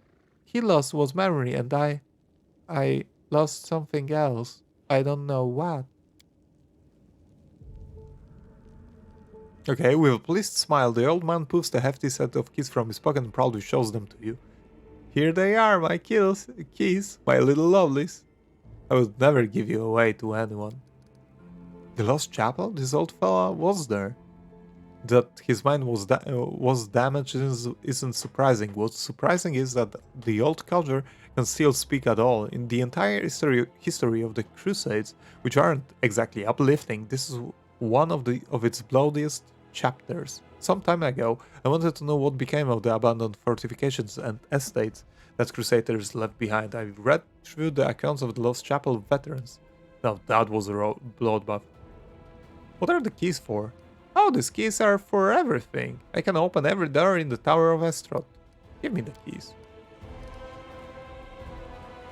he lost was memory, and I lost something else. I don't know what. Okay, with a pleased smile, the old man pulls the hefty set of keys from his pocket and proudly shows them to you. Here they are, my keys, my little lovelies. I would never give you away to anyone. The Lost Chapel? This old fella was there. That his mind was damaged isn't surprising. What's surprising is that the old culture can still speak at all. In the entire history of the Crusades, which aren't exactly uplifting, this is one of its bloodiest chapters. Some time ago, I wanted to know what became of the abandoned fortifications and estates that Crusaders left behind. I read through the accounts of the Lost Chapel veterans. Now that was a bloodbath. What are the keys for? Oh, these keys are for everything. I can open every door in the Tower of Estroda. Give me the keys.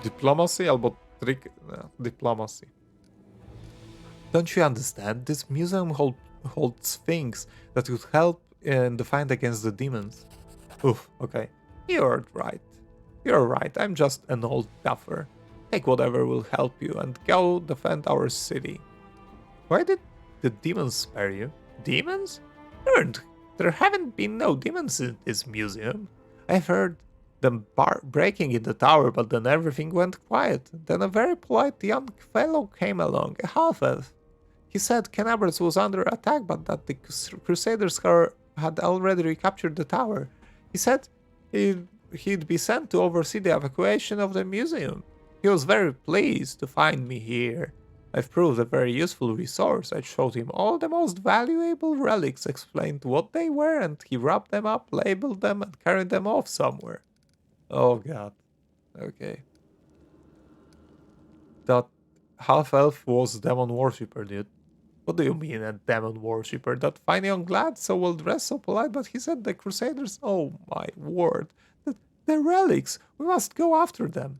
Diplomacy albo trick... diplomacy. Don't you understand? This museum holds things that would help in the fight against the demons. Oof, okay. You're right. You're right, I'm just an old duffer. Take whatever will help you and go defend our city. Why did the demons spare you? Demons? There haven't been no demons in this museum. I've heard them breaking in the tower, but then everything went quiet. Then a very polite young fellow came along, a half-elf. He said Canabras was under attack, but that the Crusaders had already recaptured the tower. He said he'd be sent to oversee the evacuation of the museum. He was very pleased to find me here. I've proved a very useful resource. I showed him all the most valuable relics, explained what they were, and he wrapped them up, labeled them, and carried them off somewhere. Oh god. Okay. That half-elf was demon worshipper, dude. What do you mean, a demon worshipper? That fine young lad, so well dressed, so polite, but he said the Crusaders... Oh my word. The relics! We must go after them.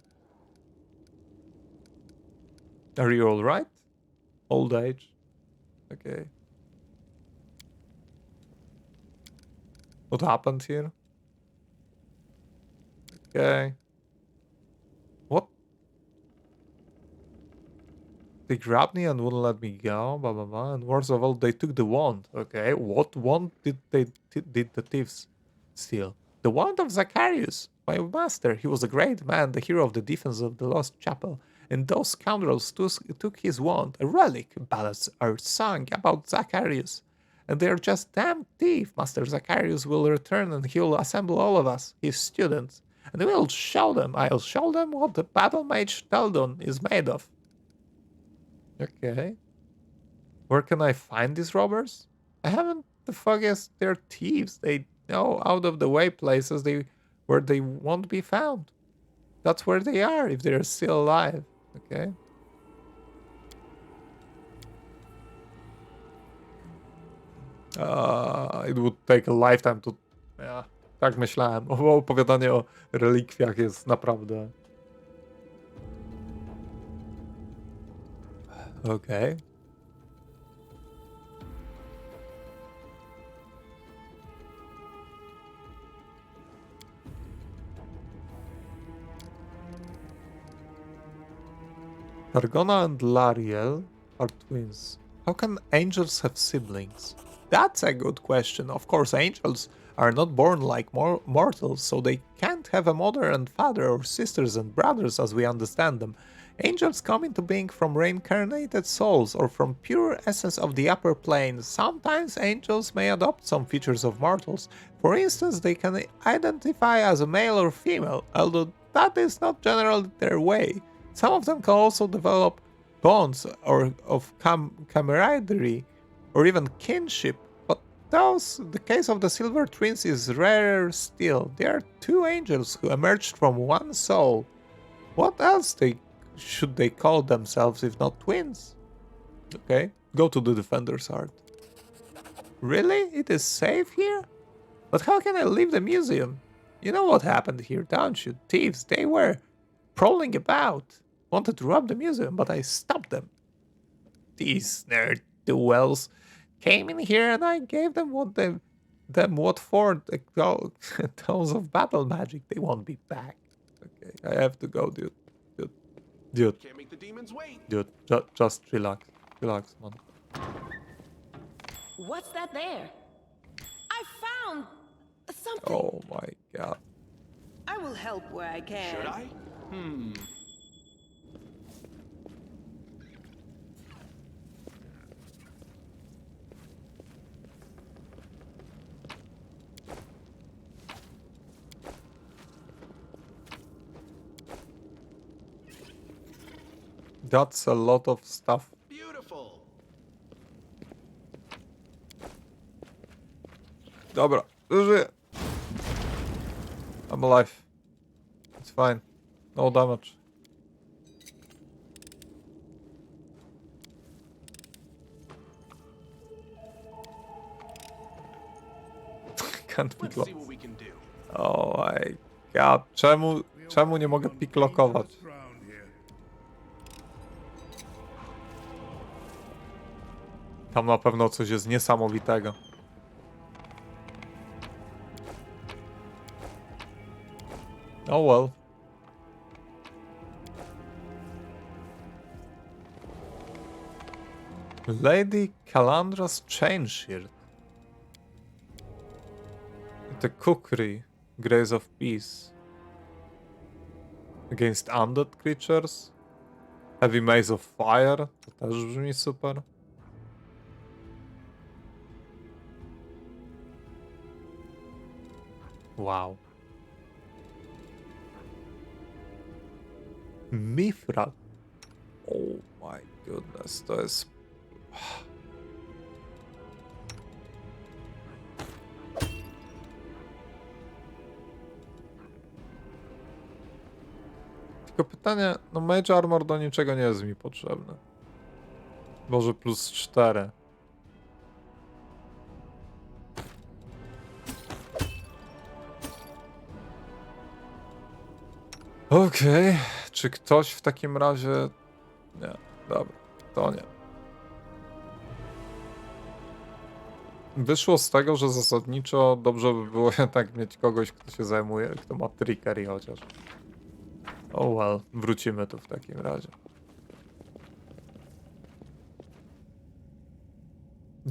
Are you alright? Old age. Okay. What happened here? Okay. What? They grabbed me and wouldn't let me go, blah blah blah. And worst of all, they took the wand. Okay, what wand did the thieves steal? The wand of Zacharias, my master. He was a great man, the hero of the defense of the Lost Chapel. And those scoundrels took his wand, a relic. Ballads are sung about Zacharias. And they're just damn thief. Master Zacharias will return and he'll assemble all of us, his students. And I'll show them what the battle mage Teldon is made of. Okay. Where can I find these robbers? I haven't the foggiest. They're thieves. They know out of the way places where they won't be found. That's where they are if they're still alive. Okay. It would take a lifetime to... Ja, tak myślałem. Opowiadanie o relikwiach jest naprawdę... Okej. Targona and Lariel are twins. How can angels have siblings? That's a good question. Of course, angels are not born like mortals, so they can't have a mother and father or sisters and brothers as we understand them. Angels come into being from reincarnated souls or from pure essence of the upper plane. Sometimes angels may adopt some features of mortals. For instance, they can identify as a male or female, although that is not generally their way. Some of them can also develop bonds or of camaraderie or even kinship, but the case of the Silver Twins is rarer still. They are two angels who emerged from one soul. What else should they call themselves if not twins? Okay, go to the Defender's Art. Really? It is safe here? But how can I leave the museum? You know what happened here, don't you? Thieves, they were prowling about. Wanted to rob the museum, but I stopped them. These ne'er-do-wells came in here and I gave them what for. Tons of battle magic. They won't be back. Okay, I have to go, dude. Dude, Can't make the demons wait. dude, just relax. Relax, man. What's that there? I found something. Oh my god. I will help where I can. Should I? That's a lot of stuff. Beautiful. Dobra, żyję. I'm alive. It's fine. No damage. Can't Let's pick see what we can do. Oh my god. Czemu nie mogę picklokować? Round here. Tam na pewno coś jest niesamowitego. Oh well. Lady Calandra's chain shirt. The kukri, Grace of Peace. Against undead creatures. Heavy Maze of Fire. To też brzmi super. Wow. Mifra. Oh my goodness, to jest... Tylko pytanie, no Mage Armor do niczego nie jest mi potrzebny. Może plus 4. Okej, czy ktoś w takim razie... Nie, dobra, to nie. Wyszło z tego, że zasadniczo dobrze by było jednak mieć kogoś, kto się zajmuje, kto ma trickery chociaż. Oh well, wrócimy tu w takim razie.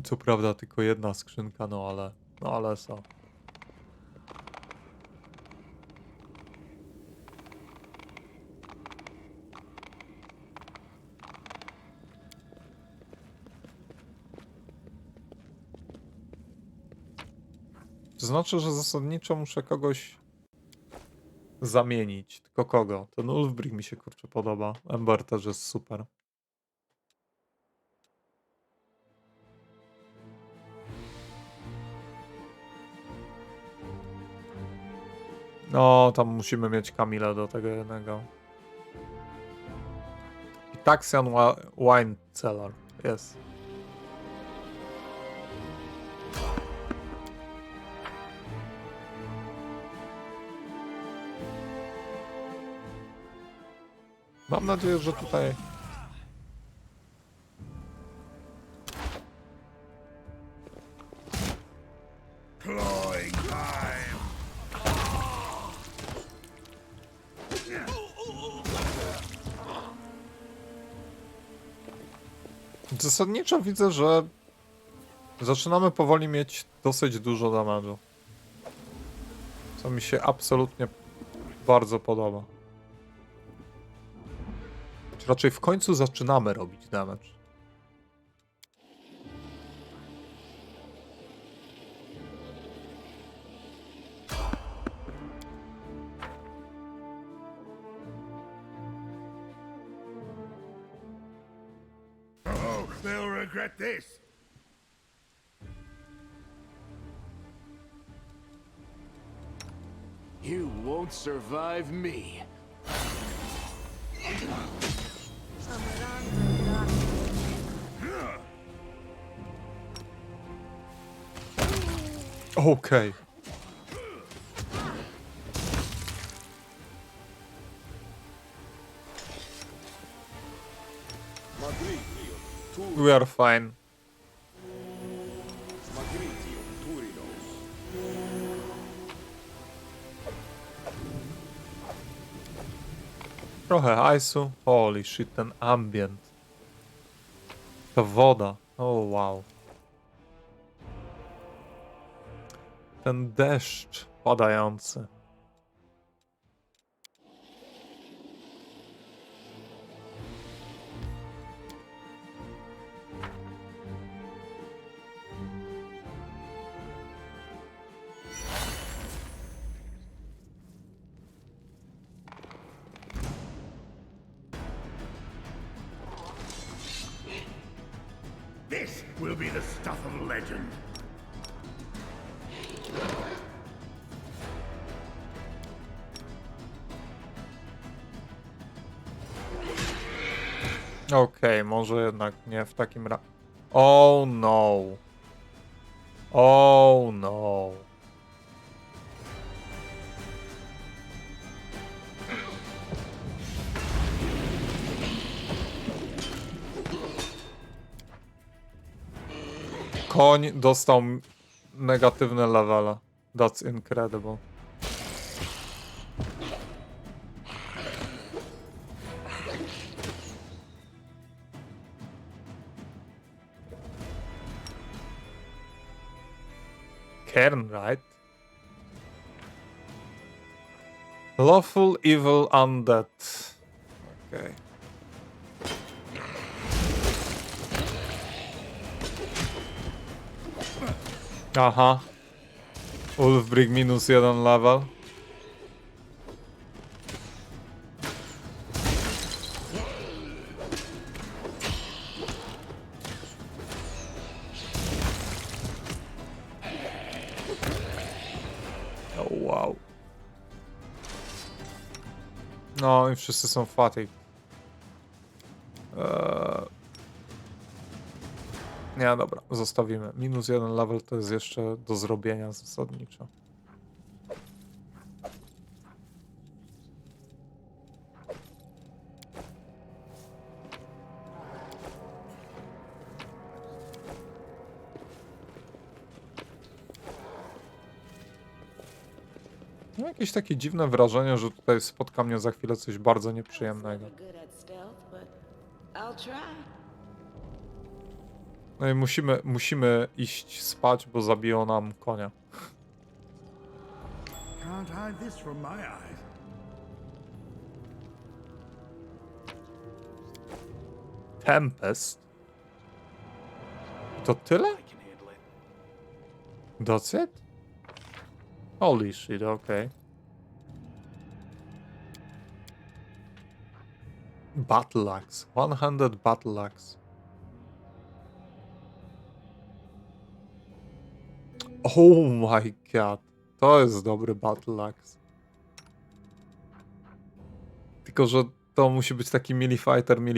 Co prawda tylko jedna skrzynka, no ale co. To znaczy, że zasadniczo muszę kogoś zamienić. Tylko kogo? Ten Ulfbrick mi się kurczę podoba. Ember też jest super. No, tam musimy mieć Kamilę do tego jednego. I Taxian Wine Cellar. Jest. Mam nadzieję, że tutaj... Clawing time. Zasadniczo widzę, że zaczynamy powoli mieć dosyć dużo damage'u. Co mi się absolutnie bardzo podoba. Czy raczej w końcu zaczynamy robić damage. Oh, they'll regret this. You won't survive me. Okej. We are fine. Trochę hajsu. Holy shit, ten ambient. Ta woda. Oh wow. Ten deszcz padający. This will be the stuff of legend. Okej, może jednak nie w takim razie. Oh no. Oh no. Koń dostał negatywne levele. That's incredible. Kern, right? Lawful evil undead. Okay. Aha. Ulfbrig minus 1 level. Oh wow. No i wszyscy są fatigue. Nie, dobra, zostawimy. Minus 1 level to jest jeszcze do zrobienia zasadniczo. Mam jakieś takie dziwne wrażenie, że tutaj spotka mnie za chwilę coś bardzo nieprzyjemnego. Good at stealth, but I'll try. No i musimy iść spać, bo zabiją nam konia. Can't hide this from my eyes. Tempest? To tyle? I can handle it. That's it? Holy shit, okay. Battle Axe. One-handed Battle Axe. Oh my god. To jest dobry Battle Axe. Tylko, że to musi być taki melee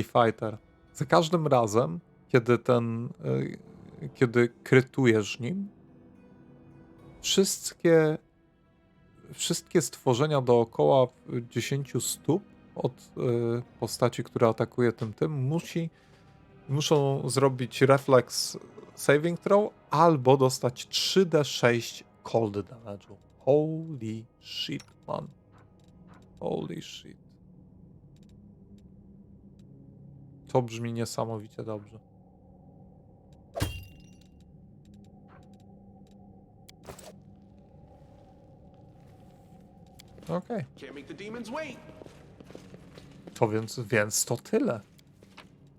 fighter. Za każdym razem, kiedy kiedy krytujesz nim, wszystkie stworzenia dookoła w 10 stóp od postaci, która atakuje tym, muszą zrobić reflex saving throw albo dostać 3d6 cold damage'u. Holy shit, man. Holy shit. To brzmi niesamowicie dobrze. Okej. Can't make the demons wait. To więc to tyle.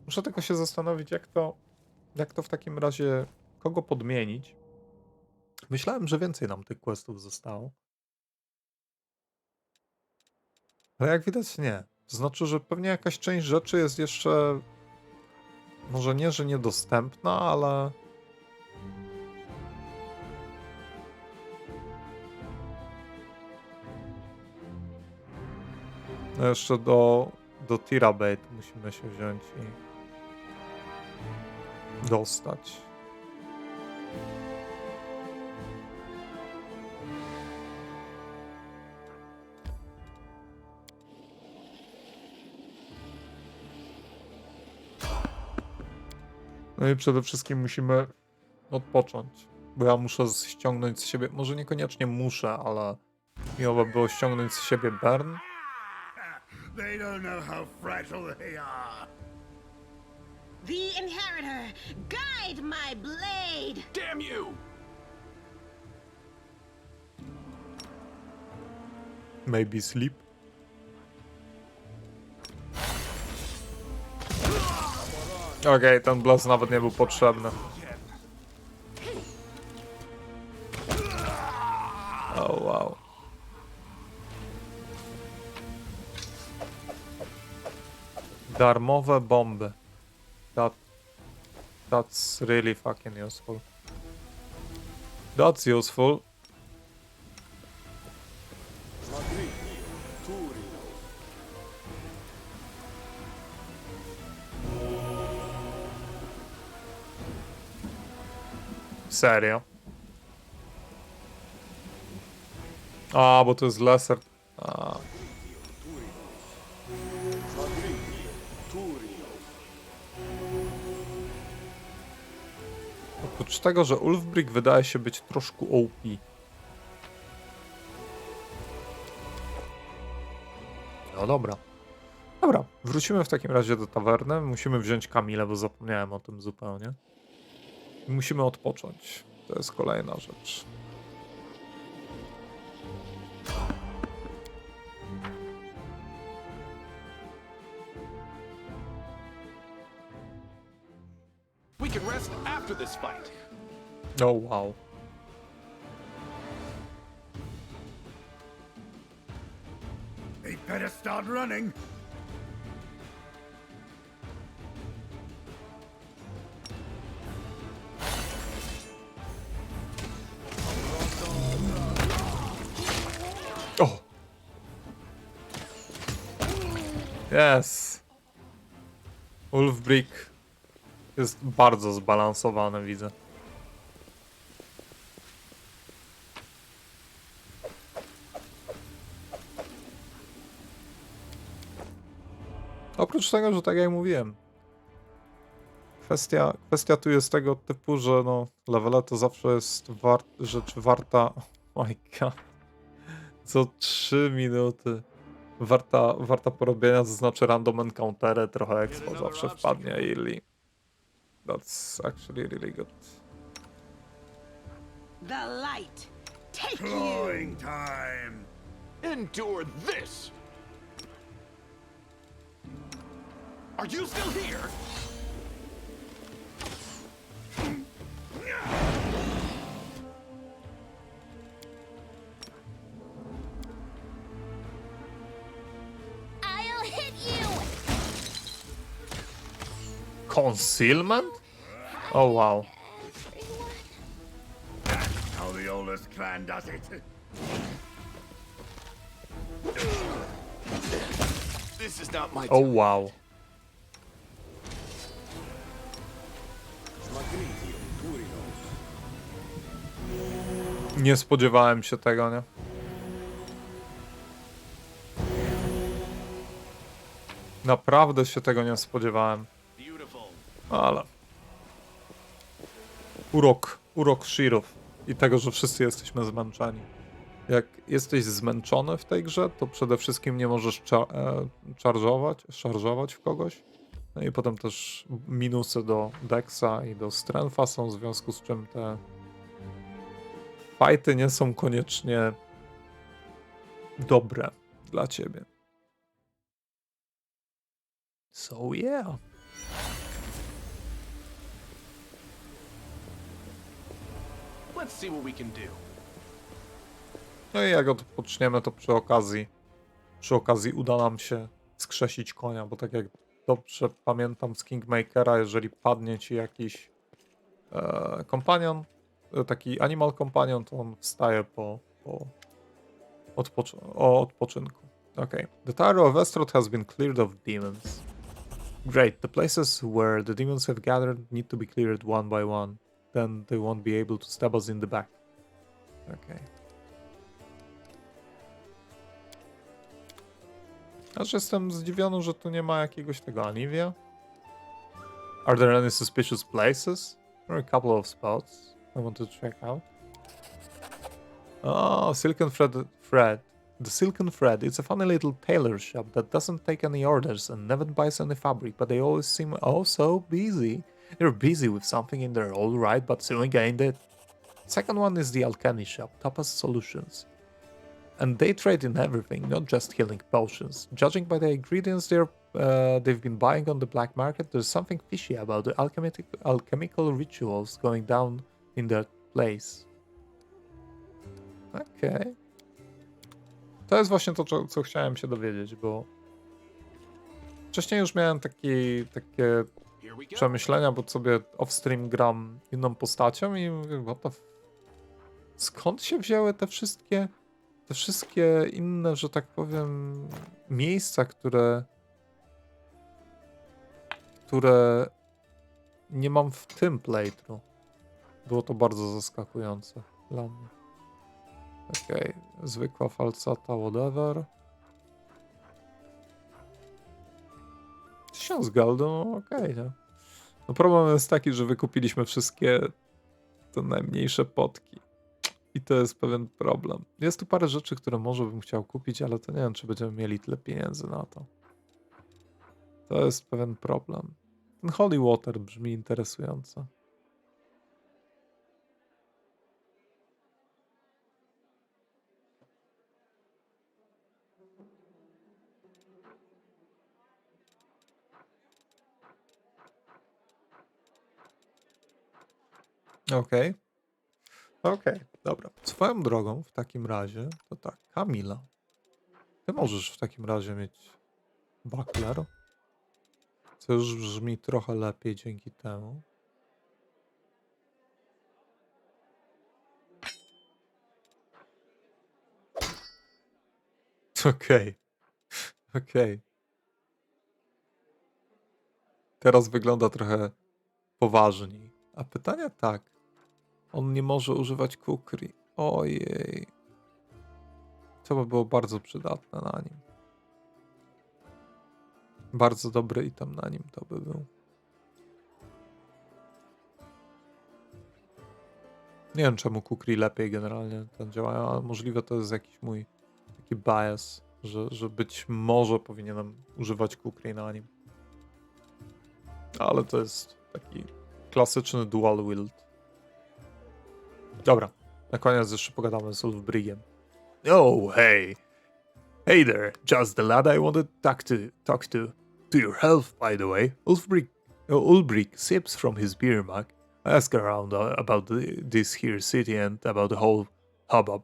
Muszę tylko się zastanowić, jak to w takim razie, kogo podmienić. Myślałem, że więcej nam tych questów zostało. Ale jak widać nie. To znaczy, że pewnie jakaś część rzeczy jest jeszcze, może nie, że niedostępna, ale... No jeszcze do Tirabate musimy się wziąć i dostać. No i przede wszystkim musimy odpocząć, bo ja muszę ściągnąć z siebie, może niekoniecznie muszę, ale miło by było ściągnąć z siebie Burn. They don't know how fragile they are. The inheritor, guide my blade! Damn you! Maybe sleep. Okej, ten blast nawet nie był potrzebny. Oh wow. Darmowe bomby. That's really fucking useful. That's useful. Serio? A, bo to jest laser. A. Oprócz tego, że Ulfbrick wydaje się być troszkę OP. No dobra. Dobra, wrócimy w takim razie do tawerny. Musimy wziąć Kamilę, bo zapomniałem o tym zupełnie. I musimy odpocząć. To jest kolejna rzecz. We can rest after this fight. Oh wow. They better start running. O! Yes! Ulfbrick jest bardzo zbalansowany, widzę. Oprócz tego, że tak jak mówiłem, kwestia tu jest tego typu, że no, levele to zawsze jest rzecz warta. Oh my god. Co 3 minuty. Warta porobienia, to znaczy random encountery, trochę expo zawsze wpadnie i that's actually really good. The light, take you! Clawing time. Endure this! Are you still here? I'll hit you! Concealment? Oh wow. How the oldest clan does it. This is not my Oh time. wow. Nie spodziewałem się tego, nie? Naprawdę się tego nie spodziewałem. Beautiful. Ale... Urok Shirów i tego, że wszyscy jesteśmy zmęczeni. Jak jesteś zmęczony w tej grze, to przede wszystkim nie możesz szarżować w kogoś. No i potem też minusy do Dexa i do Strengtha są, w związku z czym te fighty nie są koniecznie dobre dla ciebie. So yeah. Let's see what we can do. No i jak odpoczniemy, to przy okazji uda nam się skrzesić konia, bo tak jak dobrze pamiętam z Kingmakera, jeżeli padnie ci jakiś kompanion, taki animal companion, to on wstaje po odpoczynku. Okay. The Tower of Estroda has been cleared of demons. Great. The places where the demons have gathered need to be cleared one by one. Then they won't be able to stab us in the back. Okay. Aż jestem zdziwiony, że tu nie ma jakiegoś tego Anivia. Are there any suspicious places? There are a couple of spots I want to check out. Oh, Silken Thread. The Silken Thread. It's a funny little tailor shop that doesn't take any orders and never buys any fabric, but they always seem oh so busy. They're busy with something in there, all right, but soon again that. Second one is the Alchemy shop, Tapas Solutions. And they trade in everything, not just healing potions. Judging by the ingredients they've been buying on the black market, there's something fishy about the alchemical rituals going down in that place. Okej. To jest właśnie to, co chciałem się dowiedzieć, bo wcześniej już miałem takie Here we go. przemyślenia, bo sobie off-stream gram inną postacią i mówię, skąd się wzięły te wszystkie inne, że tak powiem, miejsca, które nie mam w tym playthrough. Było to bardzo zaskakujące dla mnie. Okej, zwykła falcata, whatever. 1000 goldu, no okej, nie? No problem jest taki, że wykupiliśmy wszystkie te najmniejsze potki. I to jest pewien problem. Jest tu parę rzeczy, które może bym chciał kupić, ale to nie wiem, czy będziemy mieli tyle pieniędzy na to. To jest pewien problem. Ten Holy Water brzmi interesująco. Okej. Okej, dobra. Swoją drogą, w takim razie, to tak, Kamila. Ty możesz w takim razie mieć buckler. Co już brzmi trochę lepiej dzięki temu. Okej. Okej. Teraz wygląda trochę poważniej. A pytanie tak. On nie może używać kukri. Ojej. To by było bardzo przydatne na nim. Bardzo dobry item na nim to by był. Nie wiem, czemu kukri lepiej generalnie ten działają, ale możliwe to jest jakiś mój taki bias, że być może powinienem używać kukri na nim. Ale to jest taki klasyczny dual wield. Dobra, na koniec jeszcze pogadamy z Ulfbrigiem. Oh, hey. Hey there, just the lad I wanted to talk to. To your health, by the way. Ulfbrick sips from his beer mug. I ask around about this here city and about the whole hubbub.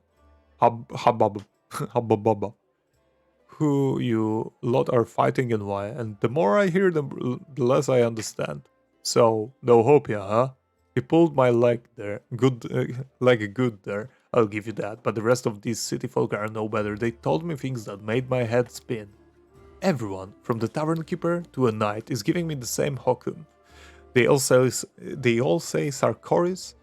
Hubbub. Who you lot are fighting and why, and the more I hear them, the less I understand. So, no hope, yeah, huh? He pulled my leg there, leg good there, I'll give you that, but the rest of these city folk are no better. They told me things that made my head spin. Everyone, from the tavern keeper to a knight, is giving me the same hokum. They all say Sarkoris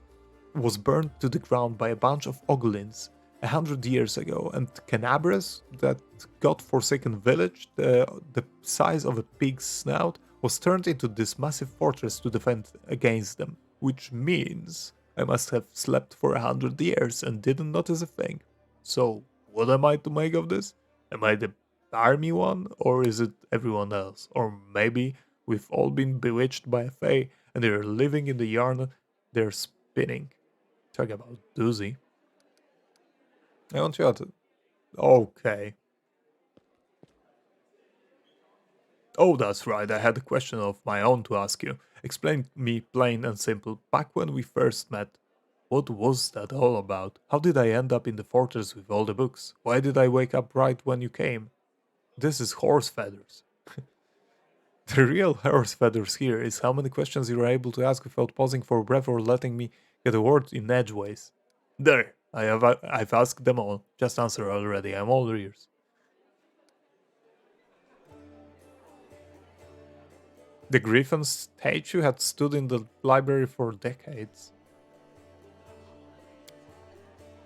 was burned to the ground by a bunch of Oglins. 100 years ago, and Canabres, that god-forsaken village, the size of a pig's snout, was turned into this massive fortress to defend against them, which means I must have slept for 100 years and didn't notice a thing. So, what am I to make of this? Am I the army one, or is it everyone else? Or maybe we've all been bewitched by a fae and they're living in the yarn they're spinning. Talk about doozy. I want you to... Okay. Oh, that's right, I had a question of my own to ask you. Explain me plain and simple. Back when we first met, what was that all about? How did I end up in the fortress with all the books? Why did I wake up right when you came? This is horse feathers. The real horse feathers here is how many questions you are able to ask without pausing for breath or letting me get a word in edgeways. There, I've asked them all. Just answer already, I'm all ears. The griffin statue had stood in the library for decades.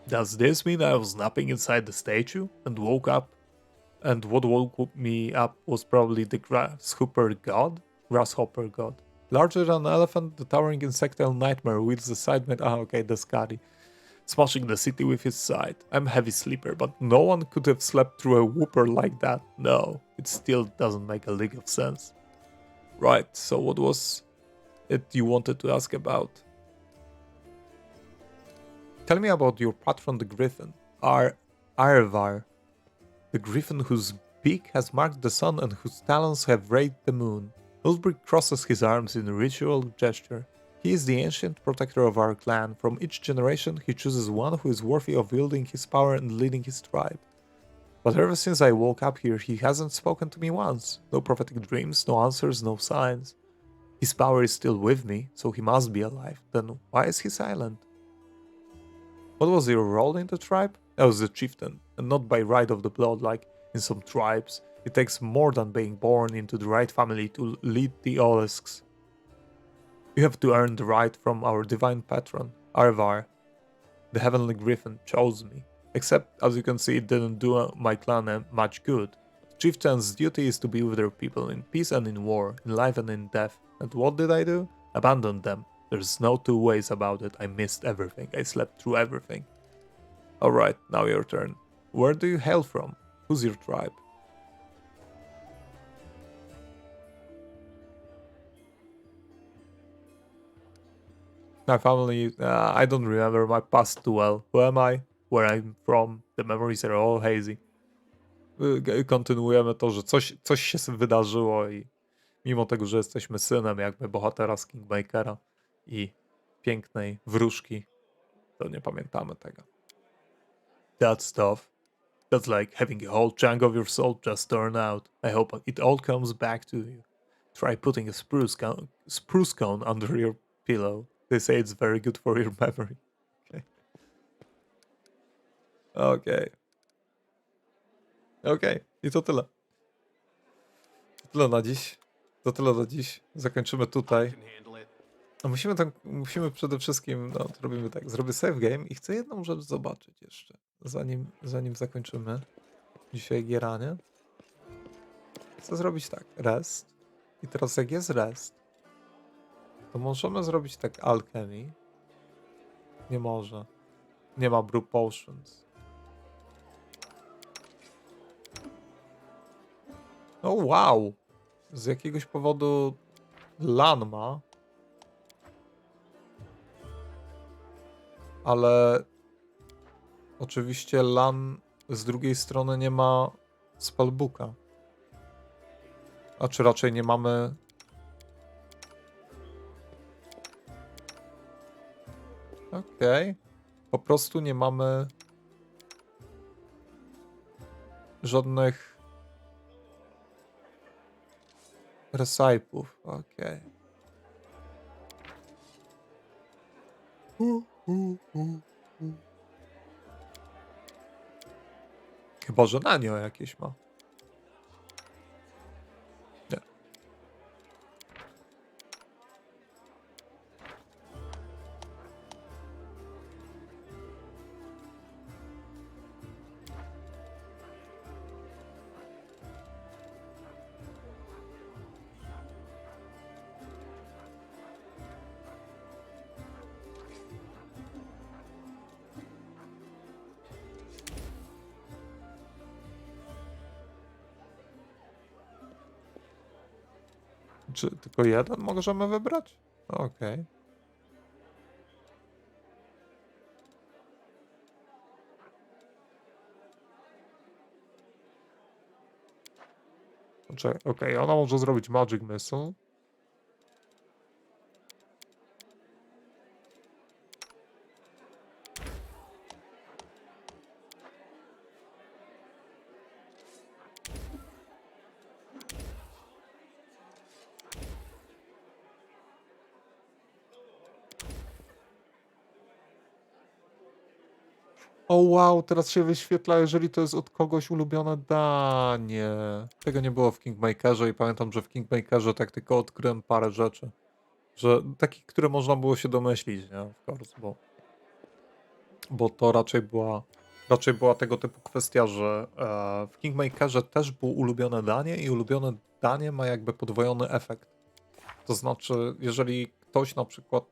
Does this mean I was napping inside the statue and woke up? And what woke me up was probably the grasshopper god? Larger than an elephant, the towering insectile nightmare wields the side mate. Ah, okay, the Scotty. Smashing the city with his side. I'm a heavy sleeper, but no one could have slept through a whooper like that. No, it still doesn't make a lick of sense. Right, so what was it you wanted to ask about? Tell me about your patron, the griffin, Arvar, the griffin whose beak has marked the sun and whose talons have raked the moon. Ulbrich crosses his arms in a ritual gesture. He is the ancient protector of our clan. From each generation, he chooses one who is worthy of wielding his power and leading his tribe. But ever since I woke up here, he hasn't spoken to me once. No prophetic dreams, no answers, no signs. His power is still with me, so he must be alive. Then why is he silent? What was your role in the tribe? I was a chieftain, and not by right of the blood like in some tribes. It takes more than being born into the right family to lead the Olesks. You have to earn the right from our divine patron, Arvar. The heavenly griffin chose me. Except, as you can see, it didn't do my clan much good. Chieftain's duty is to be with their people in peace and in war, in life and in death. And what did I do? Abandoned them. There's no two ways about it. I missed everything. I slept through everything. Alright, now your turn. Where do you hail from? Who's your tribe? My family, I don't remember my past too well. Who am I? Where I'm from? The memories are all hazy. Kontynuujemy to, że coś się wydarzyło i mimo tego, że jesteśmy synem jakby bohatera z Kingmakera i pięknej wróżki, to nie pamiętamy tego. That stuff. That's like having a whole chunk of your soul just turn out. I hope it all comes back to you. Try putting a spruce cone under your pillow. They say it's very good for your memory. Okay. Okej, i to tyle. To tyle na dziś. To tyle na dziś. Zakończymy tutaj. Can handle it. A musimy przede wszystkim, no to robimy tak, zrobię save game i chcę jedną rzecz zobaczyć jeszcze, zanim zakończymy dzisiaj gieranie. Chcę zrobić tak, rest. I teraz jak jest rest, to możemy zrobić tak alchemy. Nie może. Nie ma brew potions. No wow! Z jakiegoś powodu LAN ma. Ale oczywiście LAN z drugiej strony nie ma spellbooka. A czy raczej nie mamy... Okej. Po prostu nie mamy żadnych recypów. Okej. Chyba, że na nią jakieś ma. Nie. Czy tylko jeden możemy wybrać? Okej. Okej, ona może zrobić Magic Missile. O wow, teraz się wyświetla, jeżeli to jest od kogoś ulubione danie. Tego nie było w Kingmakerze i pamiętam, że w Kingmakerze tak tylko odkryłem parę rzeczy. Że takich, które można było się domyślić, nie? Of course, bo to raczej była tego typu kwestia, że w Kingmakerze też było ulubione danie i ulubione danie ma jakby podwojony efekt. To znaczy, jeżeli ktoś na przykład,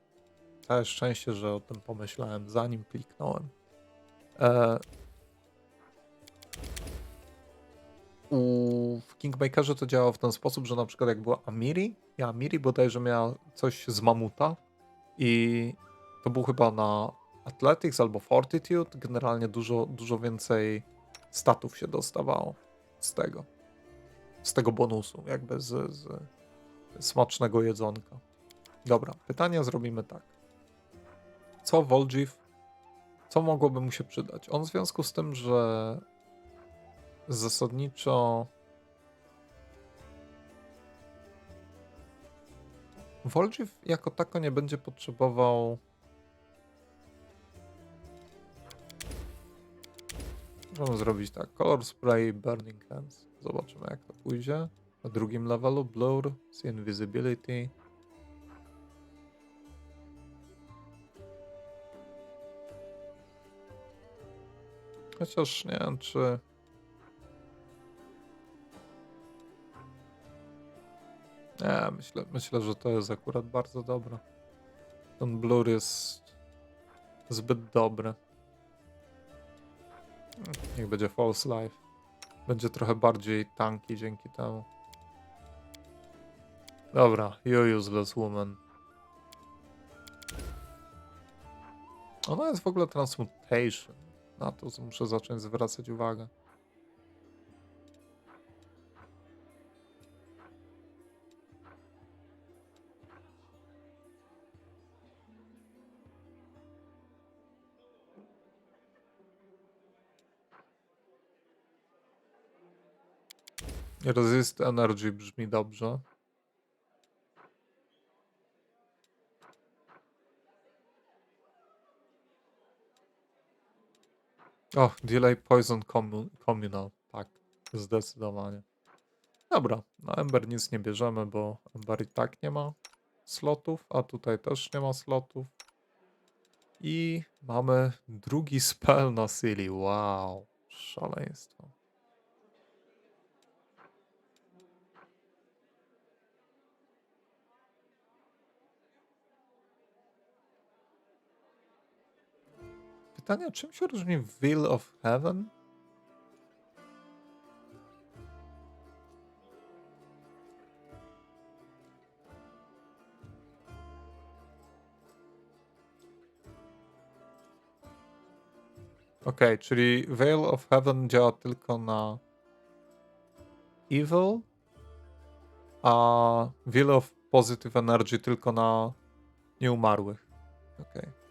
całe szczęście, że o tym pomyślałem, zanim kliknąłem, e, w Kingmakerze to działało w ten sposób, że na przykład jak była Amiri bodajże miała coś z mamuta i to był chyba na Athletics albo Fortitude, generalnie dużo więcej statów się dostawało z tego bonusu, jakby z smacznego jedzonka. Dobra, pytanie zrobimy tak. Co mogłoby mu się przydać? On w związku z tym, że zasadniczo Volgiv jako tako nie będzie potrzebował. Możemy zrobić tak. Color Spray, Burning Hands. Zobaczymy jak to pójdzie. Na drugim levelu Blur, See Invisibility. Chociaż nie wiem czy... Nie, myślę, że to jest akurat bardzo dobre. Ten Blur jest zbyt dobry. Niech będzie False Life. Będzie trochę bardziej tanki dzięki temu. Dobra, You Useless Woman. Ona jest w ogóle Transmutation. Na to muszę zacząć zwracać uwagę. Resist Energy brzmi dobrze. O, Delay Poison Communal. Tak, zdecydowanie. Dobra, na Ember nic nie bierzemy, bo Ember i tak nie ma slotów, a tutaj też nie ma slotów. I mamy drugi spell na Silly. Wow, szaleństwo. Pytanie, czym się różni Veil of Heaven? Okej, czyli Veil of Heaven działa tylko na Evil, a Veil of Positive Energy tylko na nieumarłych. Okej.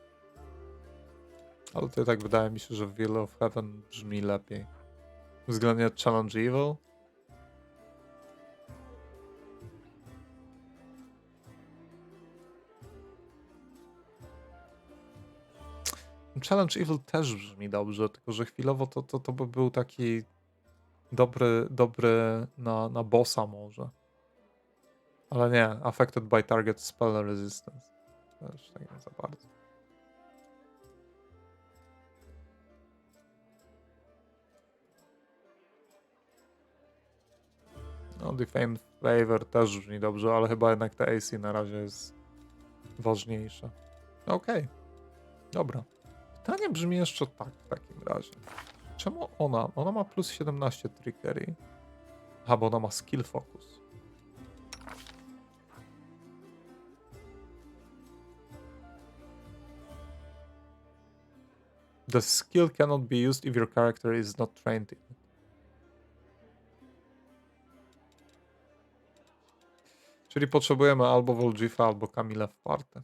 Ale to tak wydaje mi się, że Veil of Heaven brzmi lepiej. Względnie Challenge Evil. Challenge Evil też brzmi dobrze, tylko że chwilowo to by był taki dobry na bossa może. Ale nie, affected by target spell resistance. Też tak nie za bardzo. No, Defamed Flavor też brzmi dobrze, ale chyba jednak te AC na razie jest ważniejsze. Okej, dobra. Pytanie brzmi jeszcze tak w takim razie. Czemu ona ma plus 17 trickery? Aha, bo ona ma skill focus. The skill cannot be used if your character is not trained in it. Czyli potrzebujemy albo Volgifa, albo Kamila w party.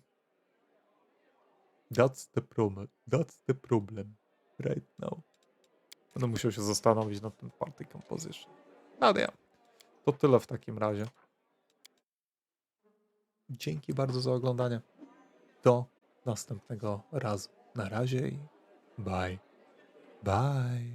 That's the problem. That's the problem. Right now. Będę musiał się zastanowić nad tym party composition. Ale ja. To tyle w takim razie. Dzięki bardzo za oglądanie. Do następnego razu. Na razie i bye. Bye.